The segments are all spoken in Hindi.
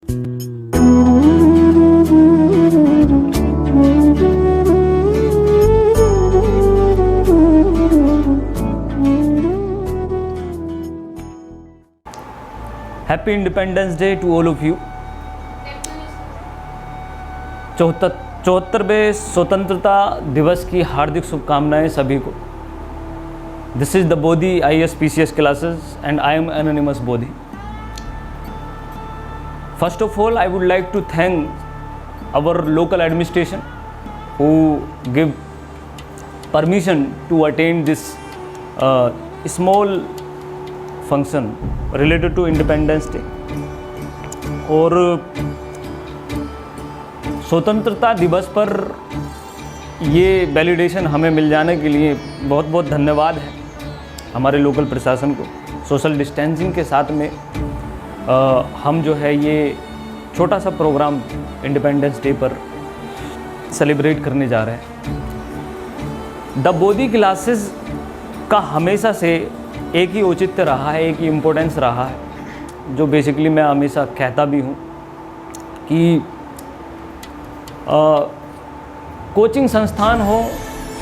Happy independence day to all of you. 74वें स्वतंत्रता दिवस की हार्दिक शुभकामनाएं सभी को। This is the Bodhi IAS PCS classes and I am anonymous Bodhi. First of all I would like to thank our local administration who give permission to attend this small function related to Independence Day। और स्वतंत्रता दिवस पर ये वैलिडेशन हमें मिल जाने के लिए बहुत बहुत धन्यवाद है हमारे लोकल प्रशासन को। सोशल डिस्टेंसिंग के साथ में हम जो है ये छोटा सा प्रोग्राम इंडिपेंडेंस डे पर सेलिब्रेट करने जा रहे हैं। द बोधी क्लासेस का हमेशा से एक ही औचित्य रहा है, एक ही इम्पोर्टेंस रहा है, जो बेसिकली मैं हमेशा कहता भी हूँ कि कोचिंग संस्थान हो,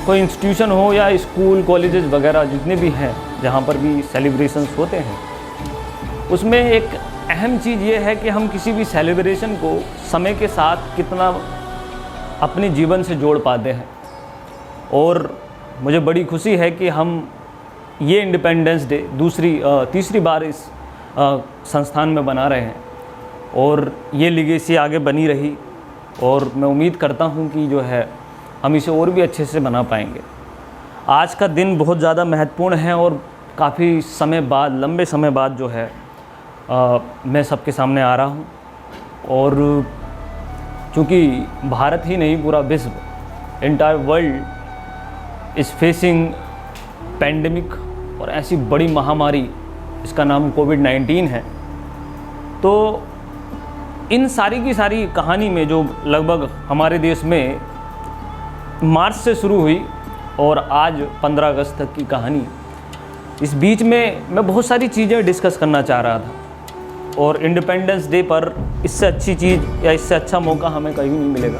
कोई इंस्टीट्यूशन हो या स्कूल कॉलेजेस वगैरह जितने भी हैं जहाँ पर भी सेलिब्रेशंस होते हैं, उसमें एक अहम चीज़ ये है कि हम किसी भी सेलिब्रेशन को समय के साथ कितना अपने जीवन से जोड़ पाते हैं। और मुझे बड़ी खुशी है कि हम ये इंडिपेंडेंस डे तीसरी बार इस संस्थान में बना रहे हैं और ये लिगेसी आगे बनी रही और मैं उम्मीद करता हूँ कि जो है हम इसे और भी अच्छे से बना पाएंगे। आज का दिन बहुत ज़्यादा महत्वपूर्ण है और काफ़ी समय बाद, लंबे समय बाद जो है मैं सबके सामने आ रहा हूँ। और चूँकि भारत ही नहीं पूरा विश्व, entire world is facing pandemic और ऐसी बड़ी महामारी, इसका नाम कोविड-19 है। तो इन सारी की सारी कहानी में जो लगभग हमारे देश में मार्च से शुरू हुई और आज 15 अगस्त तक की कहानी, इस बीच में मैं बहुत सारी चीज़ें डिस्कस करना चाह रहा था। और इंडिपेंडेंस डे पर इससे अच्छी चीज़ या इससे अच्छा मौका हमें कहीं नहीं मिलेगा।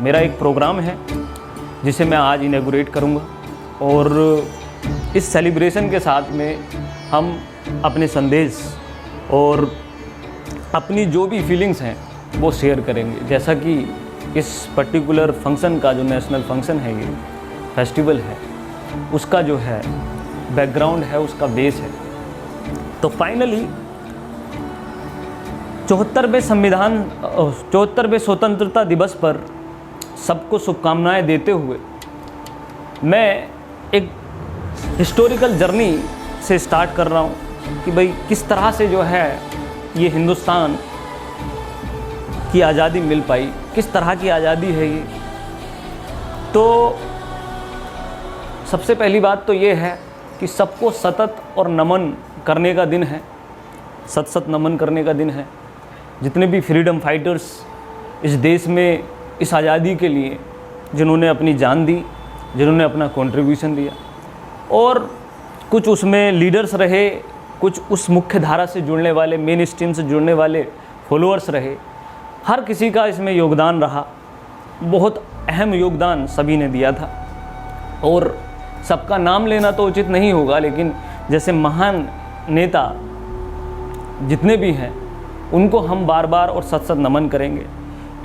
मेरा एक प्रोग्राम है जिसे मैं आज इनॉग्रेट करूँगा और इस सेलिब्रेशन के साथ में हम अपने संदेश और अपनी जो भी फीलिंग्स हैं वो शेयर करेंगे। जैसा कि इस पर्टिकुलर फंक्शन का जो नेशनल फंक्शन है, ये फेस्टिवल है, उसका जो है बैकग्राउंड है, उसका बेस है। तो फाइनली 74वें स्वतंत्रता दिवस पर सबको शुभकामनाएं देते हुए मैं एक हिस्टोरिकल जर्नी से स्टार्ट कर रहा हूँ कि भाई किस तरह से जो है ये हिंदुस्तान की आज़ादी मिल पाई, किस तरह की आज़ादी है ये। तो सबसे पहली बात तो ये है कि सबको सतत और नमन करने का दिन है, सत नमन करने का दिन है। जितने भी फ्रीडम फाइटर्स इस देश में इस आज़ादी के लिए जिन्होंने अपनी जान दी, जिन्होंने अपना कंट्रीब्यूशन दिया, और कुछ उसमें लीडर्स रहे, कुछ उस मुख्य धारा से जुड़ने वाले, मेन स्ट्रीम से जुड़ने वाले फॉलोअर्स रहे। हर किसी का इसमें योगदान रहा, बहुत अहम योगदान सभी ने दिया था। और सबका नाम लेना तो उचित नहीं होगा, लेकिन जैसे महान नेता जितने भी हैं उनको हम बार बार और सत नमन करेंगे।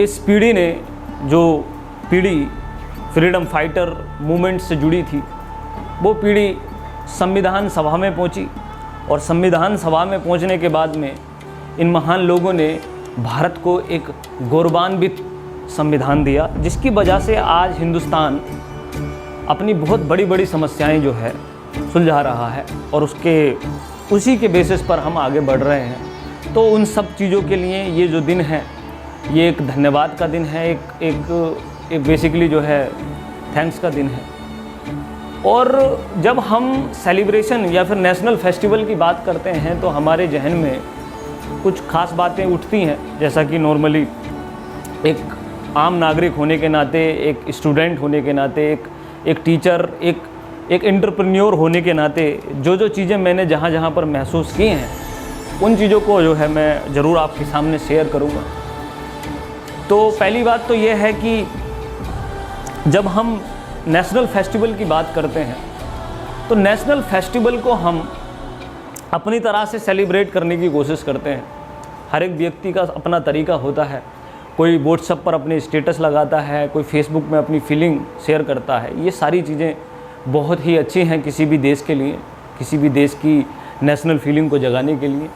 इस पीढ़ी ने, जो पीढ़ी फ्रीडम फाइटर मूवमेंट से जुड़ी थी, वो पीढ़ी संविधान सभा में पहुंची और संविधान सभा में पहुंचने के बाद में इन महान लोगों ने भारत को एक गौरवान्वित संविधान दिया, जिसकी वजह से आज हिंदुस्तान अपनी बहुत बड़ी बड़ी समस्याएं जो है सुलझा रहा है और उसी के बेसिस पर हम आगे बढ़ रहे हैं। तो उन सब चीज़ों के लिए ये जो दिन है, ये एक धन्यवाद का दिन है, एक बेसिकली जो है थैंक्स का दिन है। और जब हम सेलिब्रेशन या फिर नेशनल फेस्टिवल की बात करते हैं तो हमारे जहन में कुछ खास बातें उठती हैं, जैसा कि नॉर्मली एक आम नागरिक होने के नाते, एक स्टूडेंट होने के नाते, एक टीचर, एक एंटरप्रेन्योर होने के नाते जो चीज़ें मैंने जहाँ पर महसूस की हैं, उन चीज़ों को जो है मैं ज़रूर आपके सामने शेयर करूँगा। तो पहली बात तो ये है कि जब हम नेशनल फेस्टिवल की बात करते हैं तो नेशनल फेस्टिवल को हम अपनी तरह से सेलिब्रेट करने की कोशिश करते हैं। हर एक व्यक्ति का अपना तरीका होता है। कोई व्हाट्सएप पर अपने स्टेटस लगाता है, कोई फेसबुक में अपनी फीलिंग शेयर करता है। ये सारी चीज़ें बहुत ही अच्छी हैं किसी भी देश के लिए, किसी भी देश की नेशनल फीलिंग को जगाने के लिए।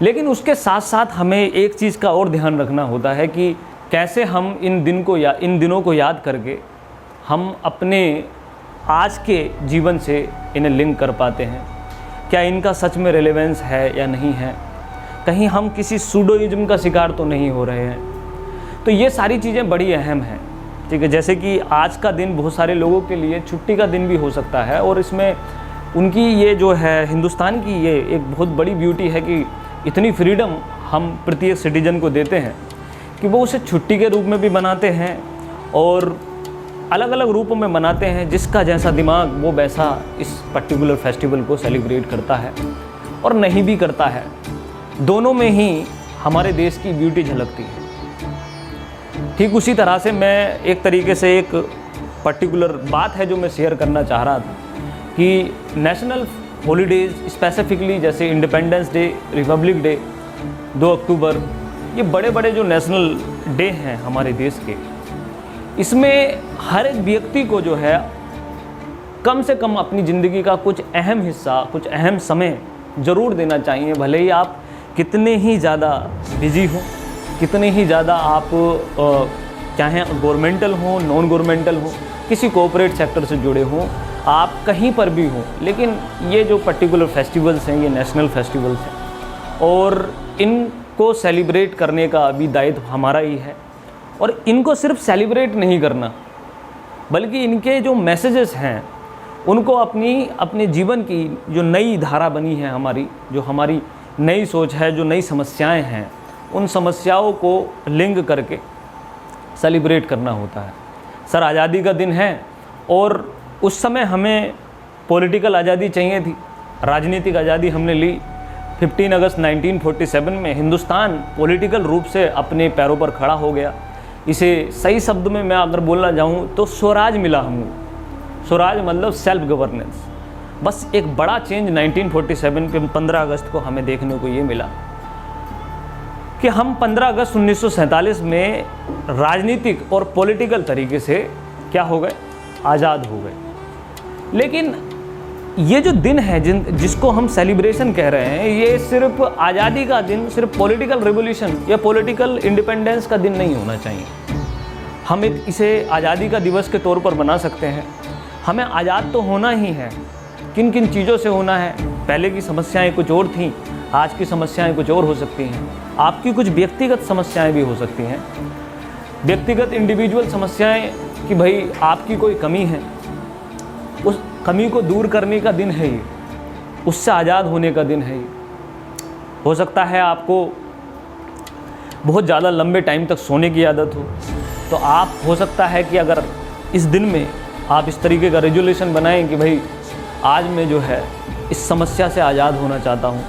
लेकिन उसके साथ साथ हमें एक चीज़ का और ध्यान रखना होता है कि कैसे हम इन दिनों को याद करके हम अपने आज के जीवन से इन्हें लिंक कर पाते हैं। क्या इनका सच में रेलेवेंस है या नहीं है, कहीं हम किसी सूडोइज्म का शिकार तो नहीं हो रहे हैं। तो ये सारी चीज़ें बड़ी अहम हैं, ठीक है। जैसे कि आज का दिन बहुत सारे लोगों के लिए छुट्टी का दिन भी हो सकता है, और इसमें उनकी ये जो है हिंदुस्तान की ये एक बहुत बड़ी ब्यूटी है कि इतनी फ्रीडम हम प्रत्येक सिटीजन को देते हैं कि वो उसे छुट्टी के रूप में भी मनाते हैं और अलग अलग रूपों में मनाते हैं। जिसका जैसा दिमाग वो वैसा इस पर्टिकुलर फेस्टिवल को सेलिब्रेट करता है और नहीं भी करता है। दोनों में ही हमारे देश की ब्यूटी झलकती है। ठीक उसी तरह से मैं एक तरीके से एक पर्टिकुलर बात है जो मैं शेयर करना चाह रहा था कि नेशनल हॉलीडेज़ स्पेसिफिकली जैसे इंडिपेंडेंस डे, रिपब्लिक डे, 2 अक्टूबर, ये बड़े बड़े जो नेशनल डे हैं हमारे देश के, इसमें हर एक व्यक्ति को जो है कम से कम अपनी ज़िंदगी का कुछ अहम हिस्सा, कुछ अहम समय ज़रूर देना चाहिए। भले ही आप कितने ही ज़्यादा बिजी हो, कितने ही ज़्यादा आप चाहे गवर्नमेंटल हो, नॉन गवर्नमेंटल हो, किसी कोऑपरेट सेक्टर से जुड़े हों, आप कहीं पर भी हो, लेकिन ये जो पर्टिकुलर फेस्टिवल्स हैं ये नेशनल फेस्टिवल्स हैं और इनको सेलिब्रेट करने का अभी दायित्व हमारा ही है। और इनको सिर्फ सेलिब्रेट नहीं करना, बल्कि इनके जो मैसेजेस हैं उनको अपने जीवन की जो नई धारा बनी है, जो हमारी नई सोच है, जो नई समस्याएं हैं, उन समस्याओं को लिंक करके सेलिब्रेट करना होता है। सर, आज़ादी का दिन है और उस समय हमें पॉलिटिकल आज़ादी चाहिए थी, राजनीतिक आज़ादी हमने ली। 15 अगस्त 1947 में हिंदुस्तान पॉलिटिकल रूप से अपने पैरों पर खड़ा हो गया। इसे सही शब्द में मैं अगर बोलना चाहूँ तो स्वराज मिला हमको। स्वराज मतलब सेल्फ गवर्नेंस। बस एक बड़ा चेंज 1947 के 15 अगस्त को हमें देखने को ये मिला कि हम 15 अगस्त 1947 में राजनीतिक और पॉलिटिकल तरीके से क्या हो गए, आज़ाद हो गए। लेकिन ये जो दिन है जिसको हम सेलिब्रेशन कह रहे हैं, ये सिर्फ आज़ादी का दिन, सिर्फ पॉलिटिकल रिवॉल्यूशन या पॉलिटिकल इंडिपेंडेंस का दिन नहीं होना चाहिए। हम इसे आज़ादी का दिवस के तौर पर बना सकते हैं। हमें आज़ाद तो होना ही है। किन किन चीज़ों से होना है? पहले की समस्याएं कुछ और थीं, आज की समस्याएं कुछ और हो सकती हैं। आपकी कुछ व्यक्तिगत समस्याएं भी हो सकती हैं, व्यक्तिगत इंडिविजुअल समस्याएं कि भाई आपकी कोई कमी है, उस कमी को दूर करने का दिन है ये, उससे आज़ाद होने का दिन है ये। हो सकता है आपको बहुत ज़्यादा लंबे टाइम तक सोने की आदत हो, तो आप हो सकता है कि अगर इस दिन में आप इस तरीके का रेजोल्यूशन बनाएं कि भाई आज मैं जो है इस समस्या से आज़ाद होना चाहता हूँ,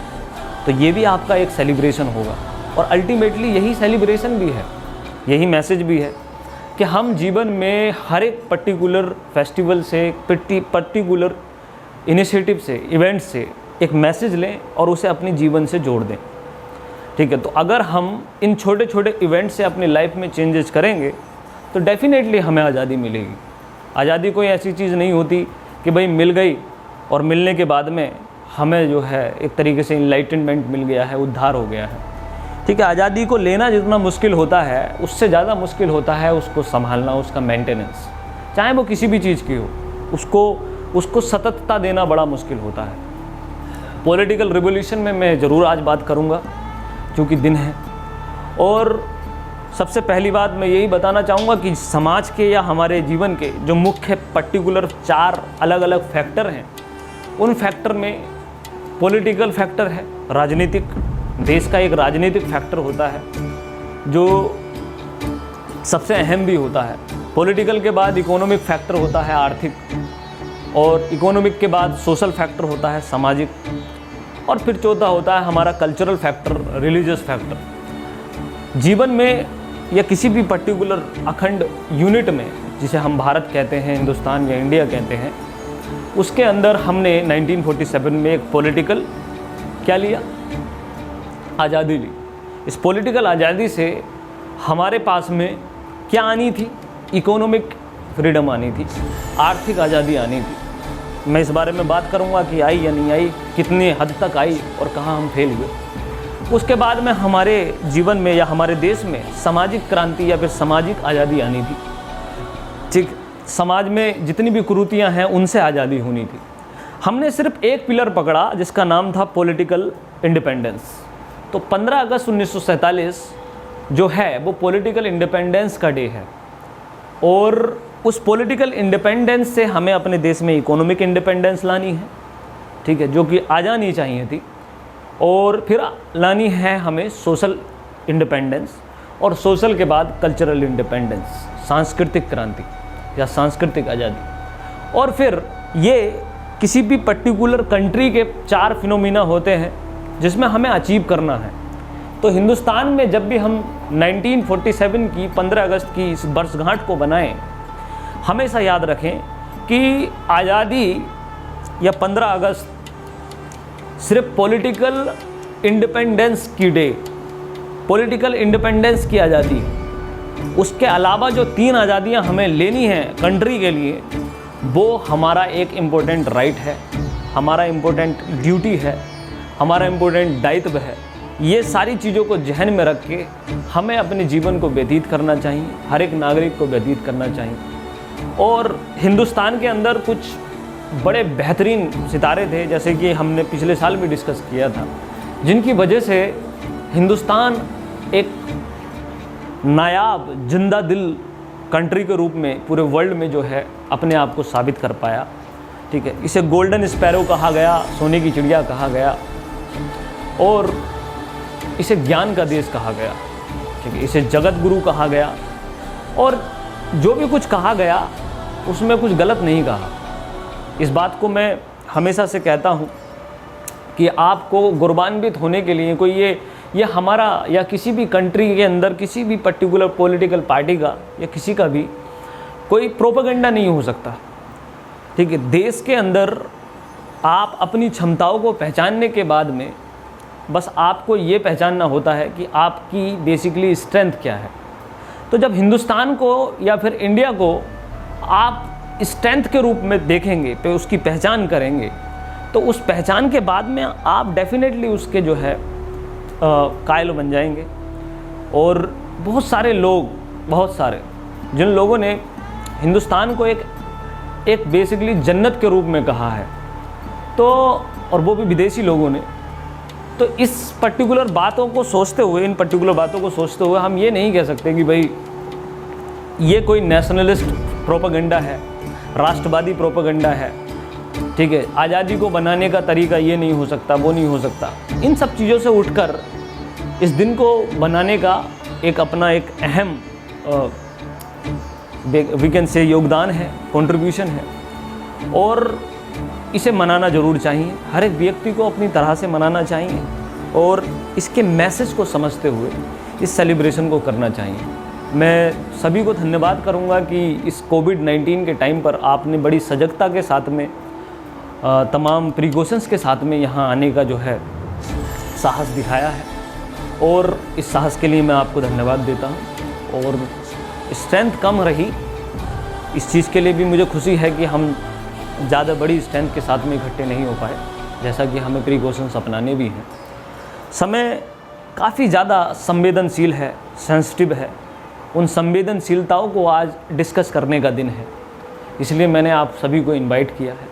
तो ये भी आपका एक सेलिब्रेशन होगा। और अल्टीमेटली यही सेलिब्रेशन भी है, यही मैसेज भी है कि हम जीवन में हर एक पर्टिकुलर फेस्टिवल से, पर्टिकुलर इनिशिएटिव से, इवेंट से एक मैसेज लें और उसे अपने जीवन से जोड़ दें। ठीक है, तो अगर हम इन छोटे छोटे इवेंट से अपनी लाइफ में चेंजेस करेंगे तो डेफिनेटली हमें आज़ादी मिलेगी। आज़ादी कोई ऐसी चीज़ नहीं होती कि भाई मिल गई और मिलने के बाद में हमें जो है एक तरीके से इनलाइटनमेंट मिल गया है, उद्धार हो गया है। ठीक है, आज़ादी को लेना जितना मुश्किल होता है उससे ज़्यादा मुश्किल होता है उसको संभालना, उसका मेंटेनेंस, चाहे वो किसी भी चीज़ की हो, उसको सततता देना बड़ा मुश्किल होता है। पॉलिटिकल रिवॉल्यूशन में मैं ज़रूर आज बात करूँगा क्योंकि दिन है। और सबसे पहली बात मैं यही बताना चाहूँगा कि समाज के या हमारे जीवन के जो मुख्य पर्टिकुलर 4 अलग अलग फैक्टर हैं, उन फैक्टर में पॉलिटिकल फैक्टर है, राजनीतिक, देश का एक राजनीतिक फैक्टर होता है जो सबसे अहम भी होता है। पॉलिटिकल के बाद इकोनॉमिक फैक्टर होता है, आर्थिक, और इकोनॉमिक के बाद सोशल फैक्टर होता है, सामाजिक, और फिर चौथा होता है हमारा कल्चरल फैक्टर, रिलीजियस फैक्टर। जीवन में या किसी भी पर्टिकुलर अखंड यूनिट में, जिसे हम भारत कहते हैं, हिंदुस्तान या इंडिया कहते हैं, उसके अंदर हमने 1947 में एक पॉलिटिकल क्या लिया, आज़ादी ली। इस पॉलिटिकल आज़ादी से हमारे पास में क्या आनी थी, इकोनॉमिक फ्रीडम आनी थी, आर्थिक आज़ादी आनी थी। मैं इस बारे में बात करूंगा कि आई या नहीं आई, कितने हद तक आई और कहाँ हम फेल हुए। उसके बाद में हमारे जीवन में या हमारे देश में सामाजिक क्रांति या फिर सामाजिक आज़ादी आनी थी। ठीक, समाज में जितनी भी कुरीतियाँ हैं उनसे आज़ादी होनी थी। हमने सिर्फ एक पिलर पकड़ा जिसका नाम था पॉलिटिकल इंडिपेंडेंस। तो 15 अगस्त 1947 जो है वो पॉलिटिकल इंडिपेंडेंस का डे है, और उस पॉलिटिकल इंडिपेंडेंस से हमें अपने देश में इकोनॉमिक इंडिपेंडेंस लानी है, ठीक है, जो कि आ जानी चाहिए थी। और फिर लानी है हमें सोशल इंडिपेंडेंस, और सोशल के बाद कल्चरल इंडिपेंडेंस, सांस्कृतिक क्रांति या सांस्कृतिक आज़ादी। और फिर ये किसी भी पर्टिकुलर कंट्री के 4 फिनोमिना होते हैं जिसमें हमें अचीव करना है। तो हिंदुस्तान में जब भी हम 1947 की 15 अगस्त की इस वर्षगांठ को बनाएं, हमेशा याद रखें कि आज़ादी या 15 अगस्त सिर्फ पॉलिटिकल इंडिपेंडेंस की डे, पॉलिटिकल इंडिपेंडेंस की आज़ादी है। उसके अलावा जो 3 आज़ादियाँ हमें लेनी हैं कंट्री के लिए, वो हमारा एक इम्पोर्टेंट राइट है, हमारा इम्पोर्टेंट ड्यूटी है, हमारा इम्पोर्टेंट दायित्व है। ये सारी चीज़ों को जहन में रख के हमें अपने जीवन को व्यतीत करना चाहिए, हर एक नागरिक को व्यतीत करना चाहिए। और हिंदुस्तान के अंदर कुछ बड़े बेहतरीन सितारे थे, जैसे कि हमने पिछले साल भी डिस्कस किया था, जिनकी वजह से हिंदुस्तान एक नायाब जिंदा दिल कंट्री के रूप में पूरे वर्ल्ड में जो है अपने आप को साबित कर पाया। ठीक है, इसे गोल्डन स्पैरो कहा गया, सोने की चिड़िया कहा गया, और इसे ज्ञान का देश कहा गया। ठीक है, इसे जगत गुरु कहा गया, और जो भी कुछ कहा गया उसमें कुछ गलत नहीं कहा। इस बात को मैं हमेशा से कहता हूँ कि आपको गौरवान्वित होने के लिए कोई ये हमारा या किसी भी कंट्री के अंदर किसी भी पर्टिकुलर पॉलिटिकल पार्टी का या किसी का भी कोई प्रोपेगेंडा नहीं हो सकता। ठीक है, देश के अंदर आप अपनी क्षमताओं को पहचानने के बाद में बस आपको ये पहचानना होता है कि आपकी बेसिकली स्ट्रेंथ क्या है। तो जब हिंदुस्तान को या फिर इंडिया को आप स्ट्रेंथ के रूप में देखेंगे, पे उसकी पहचान करेंगे, तो उस पहचान के बाद में आप डेफिनेटली उसके जो है कायल बन जाएंगे। और बहुत सारे लोग, बहुत सारे जिन लोगों ने हिंदुस्तान को एक बेसिकली जन्नत के रूप में कहा है, तो और वो भी विदेशी लोगों ने, तो इस पर्टिकुलर बातों को सोचते हुए, इन पर्टिकुलर बातों को सोचते हुए हम ये नहीं कह सकते कि भाई ये कोई नेशनलिस्ट प्रोपेगेंडा है, राष्ट्रवादी प्रोपेगेंडा है। ठीक है, आज़ादी को बनाने का तरीका ये नहीं हो सकता, वो नहीं हो सकता। इन सब चीज़ों से उठकर इस दिन को बनाने का एक अपना एक अहम वी कैन से योगदान है, कंट्रीब्यूशन है, और इसे मनाना ज़रूर चाहिए। हर एक व्यक्ति को अपनी तरह से मनाना चाहिए और इसके मैसेज को समझते हुए इस सेलिब्रेशन को करना चाहिए। मैं सभी को धन्यवाद करूंगा कि इस कोविड-19 के टाइम पर आपने बड़ी सजगता के साथ में तमाम प्रिकॉशंस के साथ में यहाँ आने का जो है साहस दिखाया है, और इस साहस के लिए मैं आपको धन्यवाद देता हूँ। और स्ट्रेंथ कम रही, इस चीज़ के लिए भी मुझे खुशी है कि हम ज़्यादा बड़ी स्ट्रेंथ के साथ में इकट्ठे नहीं हो पाए, जैसा कि हमें प्रिकॉशंस अपनाने भी हैं। समय काफ़ी ज़्यादा संवेदनशील है, सेंसिटिव है। उन संवेदनशीलताओं को आज डिस्कस करने का दिन है, इसलिए मैंने आप सभी को इनवाइट किया है।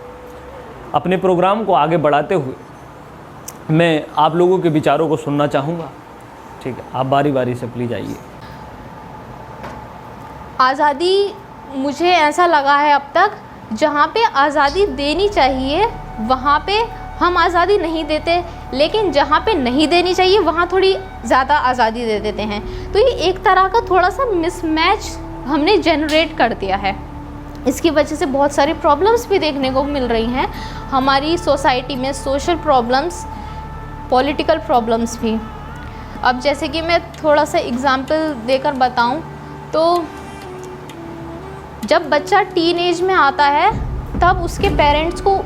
अपने प्रोग्राम को आगे बढ़ाते हुए मैं आप लोगों के विचारों को सुनना चाहूँगा। ठीक है, आप बारी बारी से प्लीज़ आइए। आज़ादी, मुझे ऐसा लगा है अब तक जहाँ पे आज़ादी देनी चाहिए वहाँ पे हम आज़ादी नहीं देते, लेकिन जहाँ पे नहीं देनी चाहिए वहाँ थोड़ी ज़्यादा आज़ादी दे देते हैं। तो ये एक तरह का थोड़ा सा मिसमैच हमने जनरेट कर दिया है। इसकी वजह से बहुत सारी प्रॉब्लम्स भी देखने को मिल रही हैं हमारी सोसाइटी में। सोशल प्रॉब्लम्स पॉलिटिकल प्रॉब्लम्स भी। अब जैसे कि मैं थोड़ा सा एग्ज़ाम्पल देकर बताऊं तो जब बच्चा टीन एज में आता है तब उसके पेरेंट्स को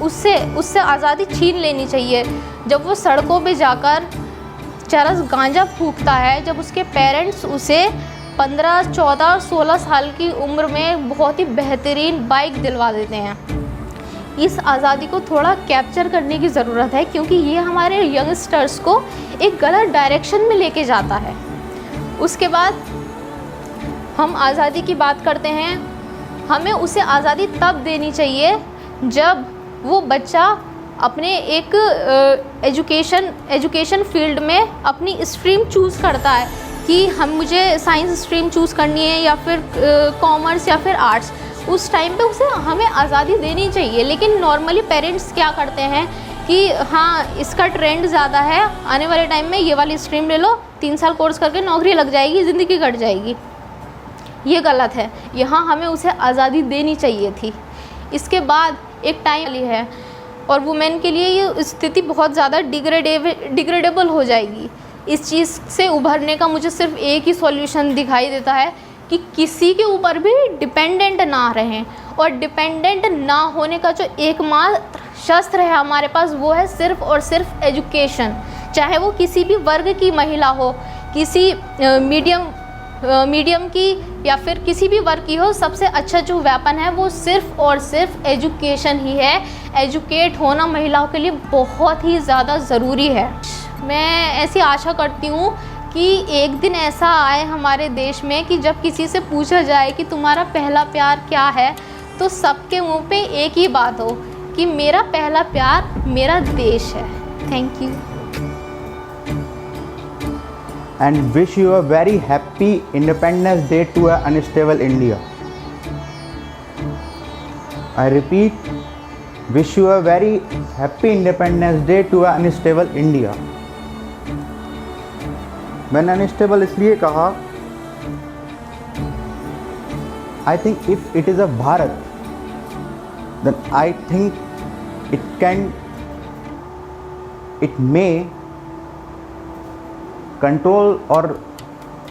उससे आज़ादी छीन लेनी चाहिए। जब वो सड़कों पे जाकर चरस गांजा फूंकता है, जब उसके पेरेंट्स उसे 15, 14, 16 साल की उम्र में बहुत ही बेहतरीन बाइक दिलवा देते हैं, इस आज़ादी को थोड़ा कैप्चर करने की ज़रूरत है, क्योंकि ये हमारे यंगस्टर्स को एक गलत डायरेक्शन में लेके जाता है। उसके बाद हम आज़ादी की बात करते हैं। हमें उसे आज़ादी तब देनी चाहिए जब वो बच्चा अपने एक एजुकेशन फील्ड में अपनी स्ट्रीम चूज़ करता है कि मुझे साइंस स्ट्रीम चूज़ करनी है या फिर कॉमर्स या फिर आर्ट्स। उस टाइम पे उसे हमें आज़ादी देनी चाहिए। लेकिन नॉर्मली पेरेंट्स क्या करते हैं कि हाँ इसका ट्रेंड ज़्यादा है, आने वाले टाइम में ये वाली स्ट्रीम ले लो, 3 साल कोर्स करके नौकरी लग जाएगी, ज़िंदगी कट जाएगी। ये गलत है। यहाँ हमें उसे आज़ादी देनी चाहिए थी। इसके बाद एक टाइम है और वुमेन के लिए ये स्थिति बहुत ज़्यादा डिग्रेडेबल हो जाएगी। इस चीज़ से उभरने का मुझे सिर्फ एक ही सॉल्यूशन दिखाई देता है कि किसी के ऊपर भी डिपेंडेंट ना रहें, और डिपेंडेंट ना होने का जो एकमात्र शस्त्र है हमारे पास वो है सिर्फ और सिर्फ एजुकेशन। चाहे वो किसी भी वर्ग की महिला हो, किसी मीडियम की या फिर किसी भी वर्ग की हो, सबसे अच्छा जो वेपन है वो सिर्फ और सिर्फ एजुकेशन ही है। एजुकेट होना महिलाओं के लिए बहुत ही ज़्यादा ज़रूरी है। मैं ऐसी आशा करती हूँ कि एक दिन ऐसा आए हमारे देश में कि जब किसी से पूछा जाए कि तुम्हारा पहला प्यार क्या है, तो सबके मुंह पे एक ही बात हो कि मेरा पहला प्यार मेरा देश है। Thank you. And wish you a very happy Independence Day to an unstable India. I repeat, wish you a very happy Independence Day to an unstable India. मैंने अनस्टेबल इसलिए कहा, I think if it is a Bharat, then I think it may control और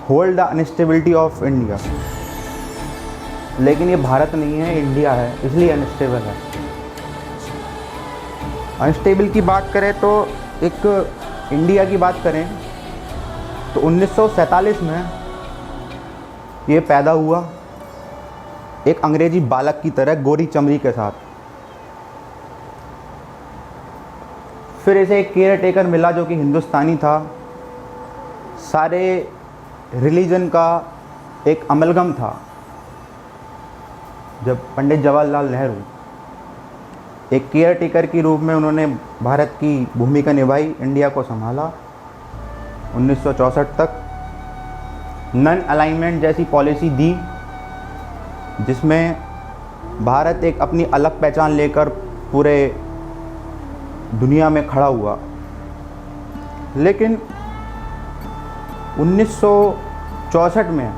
hold the instability of India. लेकिन ये भारत नहीं है, इंडिया है, इसलिए अनस्टेबल है। अनस्टेबल की बात करें तो एक इंडिया की बात करें तो 1947 में ये पैदा हुआ एक अंग्रेजी बालक की तरह गोरी चमड़ी के साथ। फिर इसे एक केयर टेकर मिला जो कि हिंदुस्तानी था। सारे रिलीजन का एक अमलगम था। जब पंडित जवाहरलाल नेहरू एक केयर टेकर के रूप में उन्होंने भारत की भूमिका निभाई, इंडिया को संभाला 1964 तक। नॉन अलाइनमेंट जैसी पॉलिसी दी जिसमें भारत एक अपनी अलग पहचान लेकर पूरे दुनिया में खड़ा हुआ। लेकिन 1964 में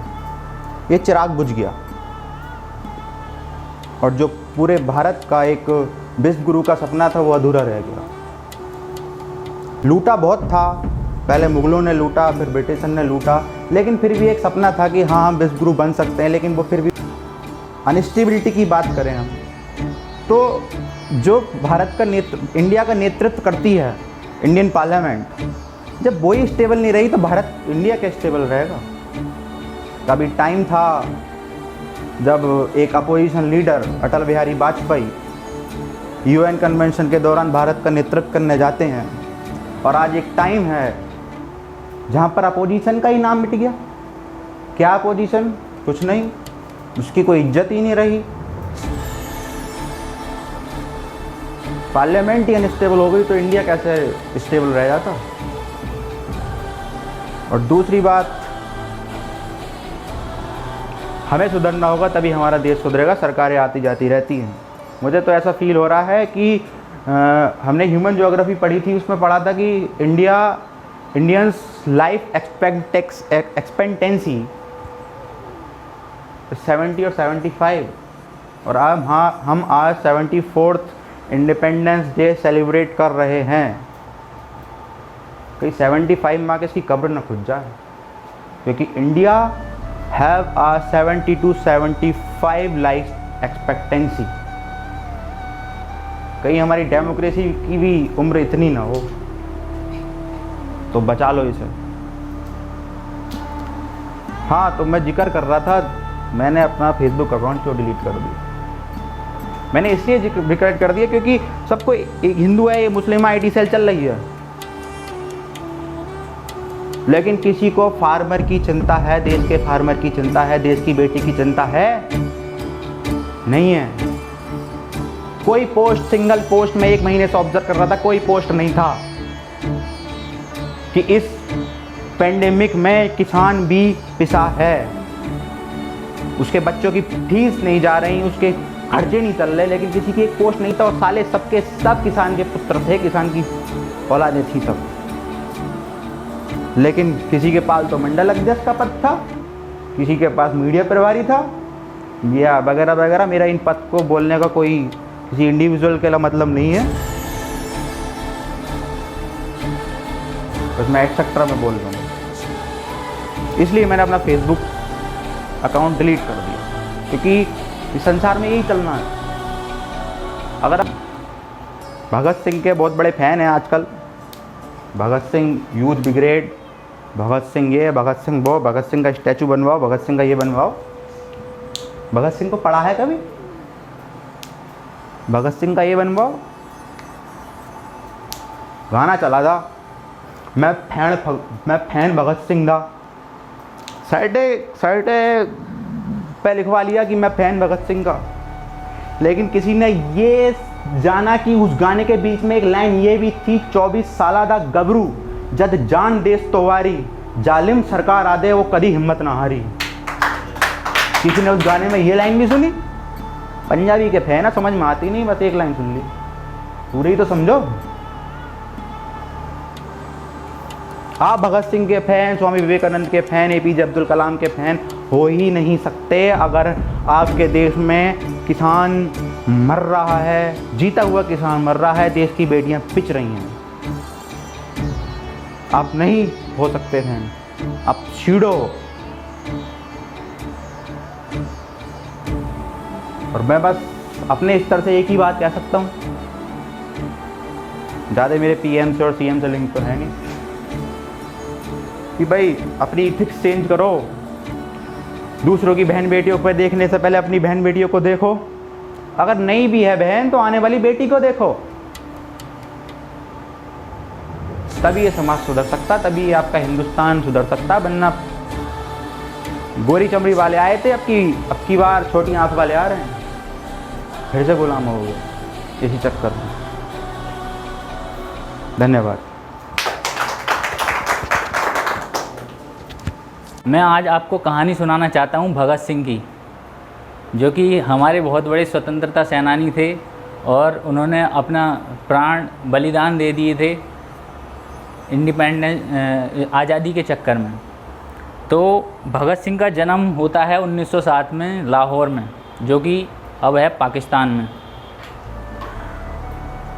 ये चिराग बुझ गया और जो पूरे भारत का एक विश्व गुरु का सपना था वो अधूरा रह गया। लूटा बहुत था, पहले मुगलों ने लूटा, फिर ब्रिटिशन ने लूटा, लेकिन फिर भी एक सपना था कि हाँ हम विश्व गुरु बन सकते हैं। लेकिन वो फिर भी अनस्टेबिलिटी की बात करें हम तो जो भारत का इंडिया का नेतृत्व करती है इंडियन पार्लियामेंट, जब वो ही स्टेबल नहीं रही तो भारत इंडिया कैसे स्टेबल रहेगा। कभी टाइम था जब एक opposition leader Atal Bihari Vajpayee UN convention के दौरान भारत का नेतृत्व करने जाते हैं, और आज एक टाइम है जहाँ पर अपोजिशन का ही नाम मिट गया। क्या अपोजिशन? कुछ नहीं, उसकी कोई इज्जत ही नहीं रही। पार्लियामेंट ही अनस्टेबल हो गई तो इंडिया कैसे स्टेबल रह जाता। और दूसरी बात, हमें सुधरना होगा तभी हमारा देश सुधरेगा। सरकारें आती जाती रहती हैं। मुझे तो ऐसा फील हो रहा है कि हमने ह्यूमन ज्योग्राफी पढ़ी थी, उसमें पढ़ा था कि इंडियंस लाइफ एक्सपेक्टेंसी 70 और 75, और हम आज 74th इंडिपेंडेंस डे सेलिब्रेट कर रहे हैं। कहीं 75 मार्क इसकी कब्र न खुद जाए, क्योंकि India have a 70 to 75 life expectancy. कहीं हमारी डेमोक्रेसी की भी उम्र इतनी ना हो, तो बचा लो इसे। हाँ, तो मैं जिक्र कर रहा था, मैंने अपना फेसबुक अकाउंट क्यों डिलीट कर दिया। मैंने इसलिए जिक्र कर दिया क्योंकि सबको, एक हिंदू है, ये मुस्लिम आईटी सेल चल रही है, लेकिन किसी को फार्मर की चिंता है, देश के फार्मर की चिंता है, देश की बेटी की चिंता है नहीं है। कोई पोस्ट, सिंगल पोस्ट में 1 महीने से ऑब्जर्व कर रहा था, कोई पोस्ट नहीं था कि इस पेंडेमिक में किसान भी पिसा है, उसके बच्चों की फीस नहीं जा रही, उसके खर्चे नहीं चल रहे, लेकिन किसी की एक पोस्ट नहीं था। और साले सबके सब किसान के पुत्र थे, किसान की औलादें थी सब, लेकिन किसी के पास तो मंडल अध्यक्ष का पद था, किसी के पास मीडिया प्रभारी था, या वगैरह वगैरह। मेरा इन पद को बोलने का कोई किसी इंडिविजुअल के लिए मतलब नहीं है, बस मैं एक्सेट्रा में बोल रहा हूँ। इसलिए मैंने अपना फेसबुक अकाउंट डिलीट कर दिया, क्योंकि इस संसार में यही चलना है। अगर आप भगत सिंह के बहुत बड़े फैन हैं आजकल, भगत सिंह यूथ ब्रिगेड, भगत सिंह ये, भगत सिंह वो, भगत सिंह का स्टैचू बनवाओ, भगत सिंह का ये बनवाओ। भगत सिंह को पढ़ा है कभी? भगत सिंह का ये बनवाओ। गाना चला था, मैं फैन भगत सिंह का, साइड पे लिखवा लिया कि मैं फैन भगत सिंह का, लेकिन किसी ने ये जाना कि उस गाने के बीच में एक लाइन ये भी थी, 24 साल दा गबरू जद जान देश तो वारी, जालिम सरकार आदे वो कभी हिम्मत ना हारी। किसी ने उस गाने में ये लाइन भी सुनी? पंजाबी के फैन है, समझ में आती नहीं, बस एक लाइन सुन ली, पूरी तो समझो। आप भगत सिंह के फैन, स्वामी विवेकानंद के फैन, APJ अब्दुल कलाम के फैन हो ही नहीं सकते अगर आपके देश में किसान मर रहा है, जीता हुआ किसान मर रहा है, देश की बेटियां पिच रही हैं। आप नहीं हो सकते फैन, आप सीडो। और मैं बस अपने स्तर से एक ही बात कह सकता हूँ, ज़्यादा मेरे PM से और CM से लिंक तो है नहीं, कि भाई अपनी इथिक्स चेंज करो। दूसरों की बहन बेटियों को देखने से पहले अपनी बहन बेटियों को देखो। अगर नहीं भी है बहन तो आने वाली बेटी को देखो, तभी ये समाज सुधर सकता, तभी ये आपका हिंदुस्तान सुधर सकता। वरना गोरी चमड़ी वाले आए थे, अब की बार छोटी आंख वाले आ रहे हैं, फिर से गुलाम हो गए इसी चक्कर में। धन्यवाद। मैं आज आपको कहानी सुनाना चाहता हूँ भगत सिंह की, जो कि हमारे बहुत बड़े स्वतंत्रता सेनानी थे और उन्होंने अपना प्राण बलिदान दे दिए थे इंडिपेंडेंस आज़ादी के चक्कर में। तो भगत सिंह का जन्म होता है 1907 में लाहौर में, जो कि अब है पाकिस्तान में।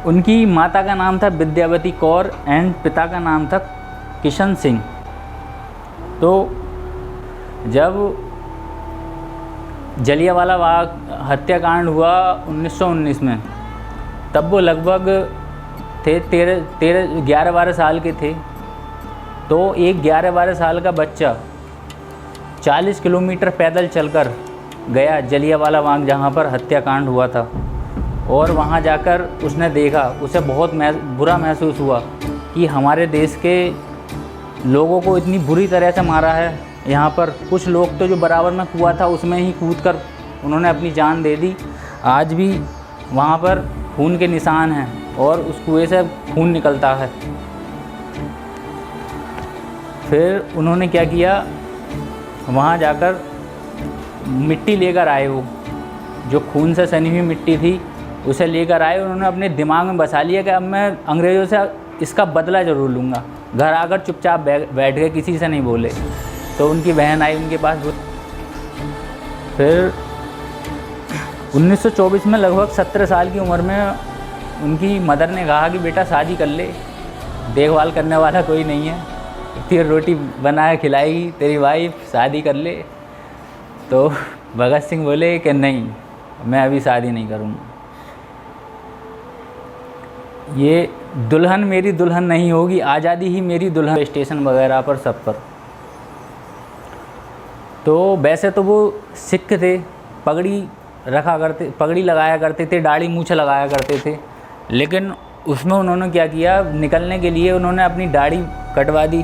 उनकी माता का नाम था विद्यावती कौर एंड पिता का नाम था किशन सिंह। तो जब जलियांवाला बाग हत्याकांड हुआ 1919 में, तब वो लगभग थे 11-12 साल के थे। तो एक 11-12 साल का बच्चा 40 किलोमीटर पैदल चलकर गया जलियांवाला बाग, जहाँ पर हत्याकांड हुआ था, और वहाँ जाकर उसने देखा, उसे बहुत बुरा महसूस हुआ कि हमारे देश के लोगों को इतनी बुरी तरह से मारा है। यहाँ पर कुछ लोग तो जो बराबर में कुआं था उसमें ही कूदकर उन्होंने अपनी जान दे दी। आज भी वहाँ पर खून के निशान हैं और उस कुएं से खून निकलता है। फिर उन्होंने क्या किया, वहाँ जाकर मिट्टी लेकर आए, वो जो खून से सनी हुई मिट्टी थी उसे लेकर आए। उन्होंने अपने दिमाग में बसा लिया कि अब मैं अंग्रेज़ों से इसका बदला ज़रूर लूँगा। घर आकर चुपचाप बैठ गए, किसी से नहीं बोले। तो उनकी बहन आई उनके पास। फिर 1924 में लगभग 17 साल की उम्र में उनकी मदर ने कहा कि बेटा शादी कर ले, देखभाल करने वाला कोई नहीं है, फिर रोटी बना के खिलाएगी तेरी वाइफ, शादी कर ले। तो भगत सिंह बोले कि नहीं, मैं अभी शादी नहीं करूँगा। ये दुल्हन मेरी दुल्हन नहीं होगी, आज़ादी ही मेरी दुल्हन। स्टेशन वगैरह पर सब पर। तो वैसे तो वो सिख थे, पगड़ी रखा करते, पगड़ी लगाया करते थे, दाढ़ी मूछ लगाया करते थे, लेकिन उसमें उन्होंने क्या किया, निकलने के लिए उन्होंने अपनी दाढ़ी कटवा दी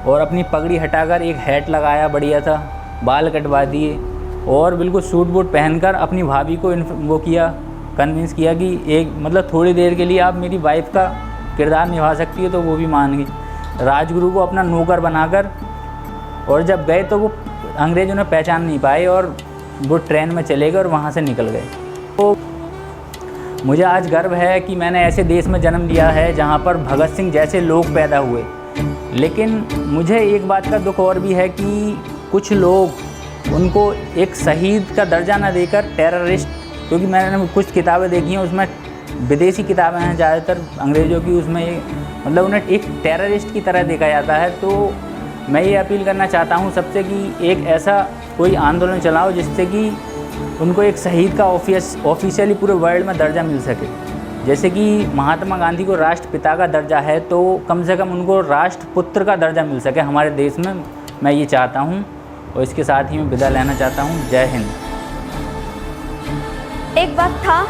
और अपनी पगड़ी हटाकर एक हैट लगाया बढ़िया था, बाल कटवा दिए और बिल्कुल सूट बूट पहनकर अपनी भाभी को वो किया, कन्विंस किया कि एक मतलब थोड़ी देर के लिए आप मेरी वाइफ का किरदार निभा सकती है। तो वो भी मान गई। राजगुरु को अपना नौकर बनाकर, और जब गए तो वो अंग्रेज उन्हें पहचान नहीं पाए और वो ट्रेन में चले गए और वहाँ से निकल गए। तो मुझे आज गर्व है कि मैंने ऐसे देश में जन्म लिया है जहाँ पर भगत सिंह जैसे लोग पैदा हुए। लेकिन मुझे एक बात का दुख और भी है कि कुछ लोग उनको एक शहीद का दर्जा न देकर टेररिस्ट, क्योंकि मैंने कुछ किताबें देखी हैं उसमें विदेशी किताबें हैं ज़्यादातर अंग्रेज़ों की, उसमें मतलब उन्हें एक टेररिस्ट की तरह देखा जाता है। तो मैं ये अपील करना चाहता हूँ सबसे कि एक ऐसा कोई आंदोलन चलाओ जिससे कि उनको एक शहीद का ऑफिशियली पूरे वर्ल्ड में दर्जा मिल सके। जैसे कि महात्मा गांधी को राष्ट्रपिता का दर्जा है, तो कम से कम उनको राष्ट्रपुत्र का दर्जा मिल सके हमारे देश में। मैं ये चाहता हूँ और इसके साथ ही मैं विदा लेना चाहता हूँ। जय हिंद। एक वक्त था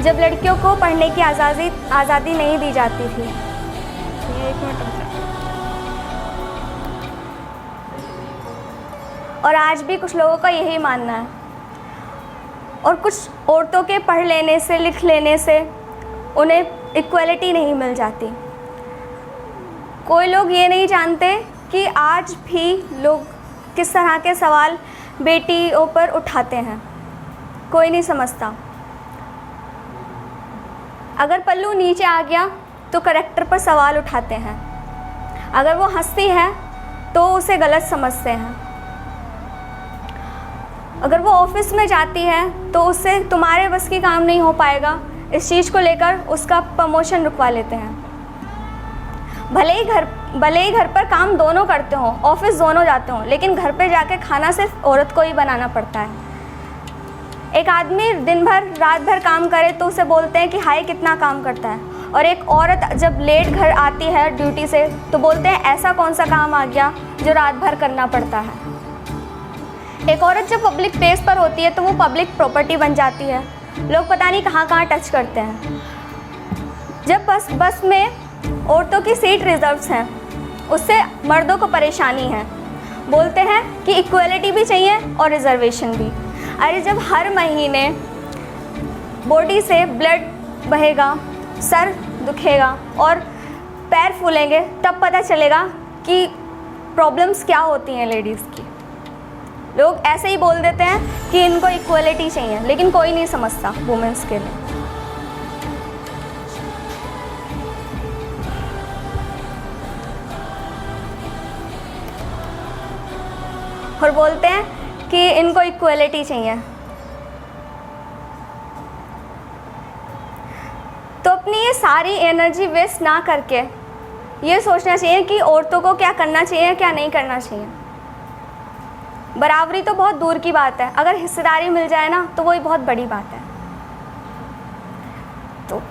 जब लड़कियों को पढ़ने की आज़ादी नहीं दी जाती थी। एक मिनट। और आज भी कुछ लोगों का यही मानना है। और कुछ औरतों के पढ़ लेने से, लिख लेने से उन्हें इक्वलिटी नहीं मिल जाती। कोई लोग ये नहीं जानते कि आज भी लोग किस तरह के सवाल बेटियों पर उठाते हैं, कोई नहीं समझता। अगर पल्लू नीचे आ गया तो करैक्टर पर सवाल उठाते हैं, अगर वो हंसती है तो उसे गलत समझते हैं, अगर वो ऑफिस में जाती है तो उससे तुम्हारे बस की काम नहीं हो पाएगा, इस चीज़ को लेकर उसका प्रमोशन रुकवा लेते हैं। भले ही घर पर काम दोनों करते हों, ऑफिस दोनों जाते हों, लेकिन घर पे जाके खाना सिर्फ औरत को ही बनाना पड़ता है। एक आदमी दिन भर रात भर काम करे तो उसे बोलते हैं कि हाय कितना काम करता है, और एक औरत जब लेट घर आती है ड्यूटी से तो बोलते हैं ऐसा कौन सा काम आ गया जो रात भर करना पड़ता है। एक औरत जब पब्लिक प्लेस पर होती है तो वो पब्लिक प्रॉपर्टी बन जाती है, लोग पता नहीं कहाँ कहाँ टच करते हैं। जब बस में औरतों की सीट रिजर्व्स हैं, उससे मर्दों को परेशानी है, बोलते हैं कि इक्वलिटी भी चाहिए और रिजर्वेशन भी। अरे जब हर महीने बॉडी से ब्लड बहेगा, सर दुखेगा और पैर फूलेंगे, तब पता चलेगा कि प्रॉब्लम्स क्या होती हैं लेडीज़ की। लोग ऐसे ही बोल देते हैं कि इनको इक्वलिटी चाहिए, लेकिन कोई नहीं समझता वुमेन्स के लिए। और बोलते हैं कि इनको इक्वलिटी चाहिए। तो अपनी ये सारी एनर्जी वेस्ट ना करके ये सोचना चाहिए कि औरतों को क्या करना चाहिए, क्या नहीं करना चाहिए। बराबरी तो बहुत दूर की बात है, अगर हिस्सेदारी मिल जाए ना तो वही बहुत बड़ी बात है। तो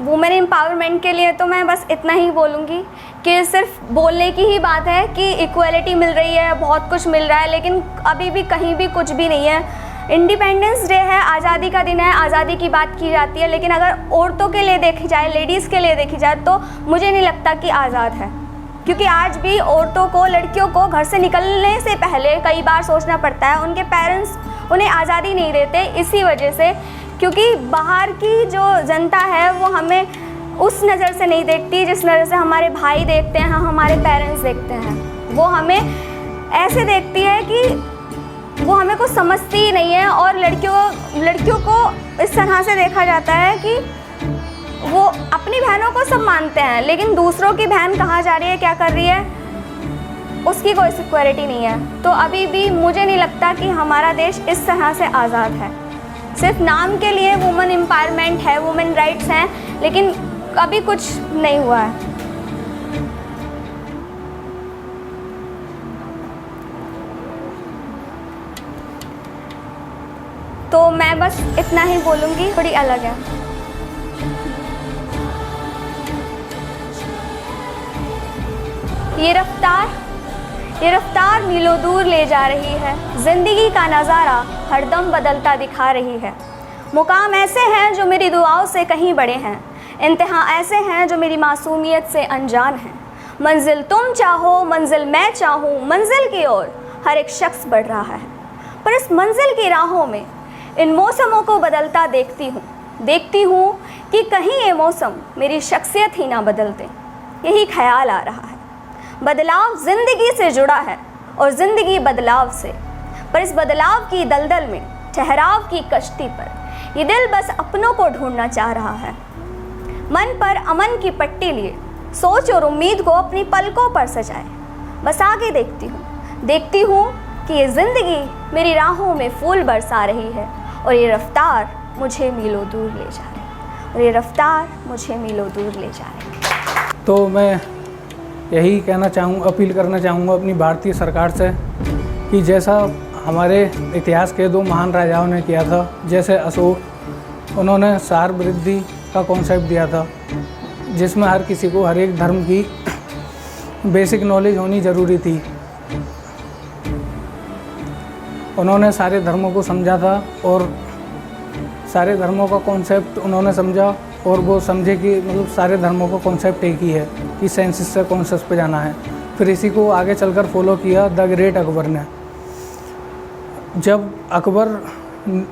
वुमेन एम्पावरमेंट के लिए तो मैं बस इतना ही बोलूँगी कि सिर्फ बोलने की ही बात है कि इक्वलिटी मिल रही है, बहुत कुछ मिल रहा है, लेकिन अभी भी कहीं भी कुछ भी नहीं है। इंडिपेंडेंस डे है, आज़ादी का दिन है, आज़ादी की बात की जाती है, लेकिन अगर औरतों के लिए देखी जाए, लेडीज़ के लिए देखी जाए तो मुझे नहीं लगता कि आज़ाद है। क्योंकि आज भी औरतों को, लड़कियों को घर से निकलने से पहले कई बार सोचना पड़ता है। उनके पेरेंट्स उन्हें आज़ादी नहीं देते इसी वजह से, क्योंकि बाहर की जो जनता है वो हमें उस नज़र से नहीं देखती जिस नज़र से हमारे भाई देखते हैं, हमारे पेरेंट्स देखते हैं। वो हमें ऐसे देखती है कि वो हमें कुछ समझती ही नहीं है। और लड़कियों को इस तरह से देखा जाता है कि वो अपनी बहनों को सब मानते हैं, लेकिन दूसरों की बहन कहाँ जा रही है, क्या कर रही है, उसकी कोई सिक्योरिटी नहीं है। तो अभी भी मुझे नहीं लगता कि हमारा देश इस तरह से आज़ाद है। सिर्फ नाम के लिए वुमेन एम्पावरमेंट है, वुमेन राइट्स हैं, लेकिन अभी कुछ नहीं हुआ है। तो मैं बस इतना ही बोलूँगी, थोड़ी अलग है। ये रफ्तार मीलों दूर ले जा रही है, ज़िंदगी का नज़ारा हरदम बदलता दिखा रही है। मुकाम ऐसे हैं जो मेरी दुआओं से कहीं बड़े हैं, इंतहा ऐसे हैं जो मेरी मासूमियत से अनजान हैं। मंजिल तुम चाहो, मंजिल मैं चाहूँ, मंजिल की ओर हर एक शख्स बढ़ रहा है, पर इस मंजिल की राहों में इन मौसमों को बदलता देखती हूँ कि कहीं ये मौसम मेरी शख्सियत ही ना बदल दें। यही ख्याल आ रहा है। बदलाव ज़िंदगी से जुड़ा है और ज़िंदगी बदलाव से, पर इस बदलाव की दलदल में ठहराव की कश्ती पर ये दिल बस अपनों को ढूंढना चाह रहा है। मन पर अमन की पट्टी लिए सोच और उम्मीद को अपनी पलकों पर सजाए। बस आगे देखती हूँ कि ये ज़िंदगी मेरी राहों में फूल बरसा रही है और ये रफ्तार मुझे मीलों दूर ले जा रही है। तो मैं यही कहना अपील करना चाहूँगा अपनी भारतीय सरकार से कि जैसा हमारे इतिहास के 2 महान राजाओं ने किया था, जैसे अशोक, उन्होंने सार वृद्धि का कॉन्सेप्ट दिया था, जिसमें हर किसी को हर एक धर्म की बेसिक नॉलेज होनी ज़रूरी थी। उन्होंने सारे धर्मों को समझा था और सारे धर्मों का कॉन्सेप्ट उन्होंने समझा, और वो समझे कि मतलब सारे धर्मों का कॉन्सेप्ट एक ही है कि सेंसिस से कॉन्सेप्ट पे जाना है। फिर इसी को आगे चलकर फॉलो किया द ग्रेट अकबर ने। जब अकबर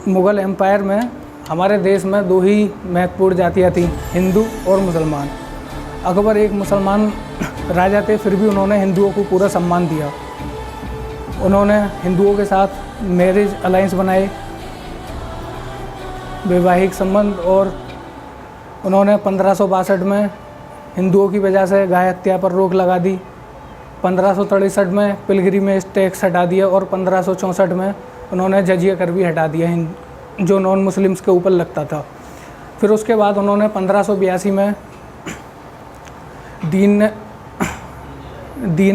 मुग़ल एम्पायर में हमारे देश में 2 ही महत्वपूर्ण जातियाँ थीं, हिंदू और मुसलमान। अकबर एक मुसलमान राजा थे, फिर भी उन्होंने हिंदुओं को पूरा सम्मान दिया। उन्होंने हिंदुओं के साथ मैरिज अलायंस बनाए, वैवाहिक संबंध, और उन्होंने 1562 में हिंदुओं की वजह से गाय हत्या पर रोक लगा दी। 1563 में पिलग्रिमेज टैक्स हटा दिया और 1564 में उन्होंने जजिया कर भी हटा दिया, जो नॉन मुस्लिम्स के ऊपर लगता था। फिर उसके बाद उन्होंने 1582 में दीन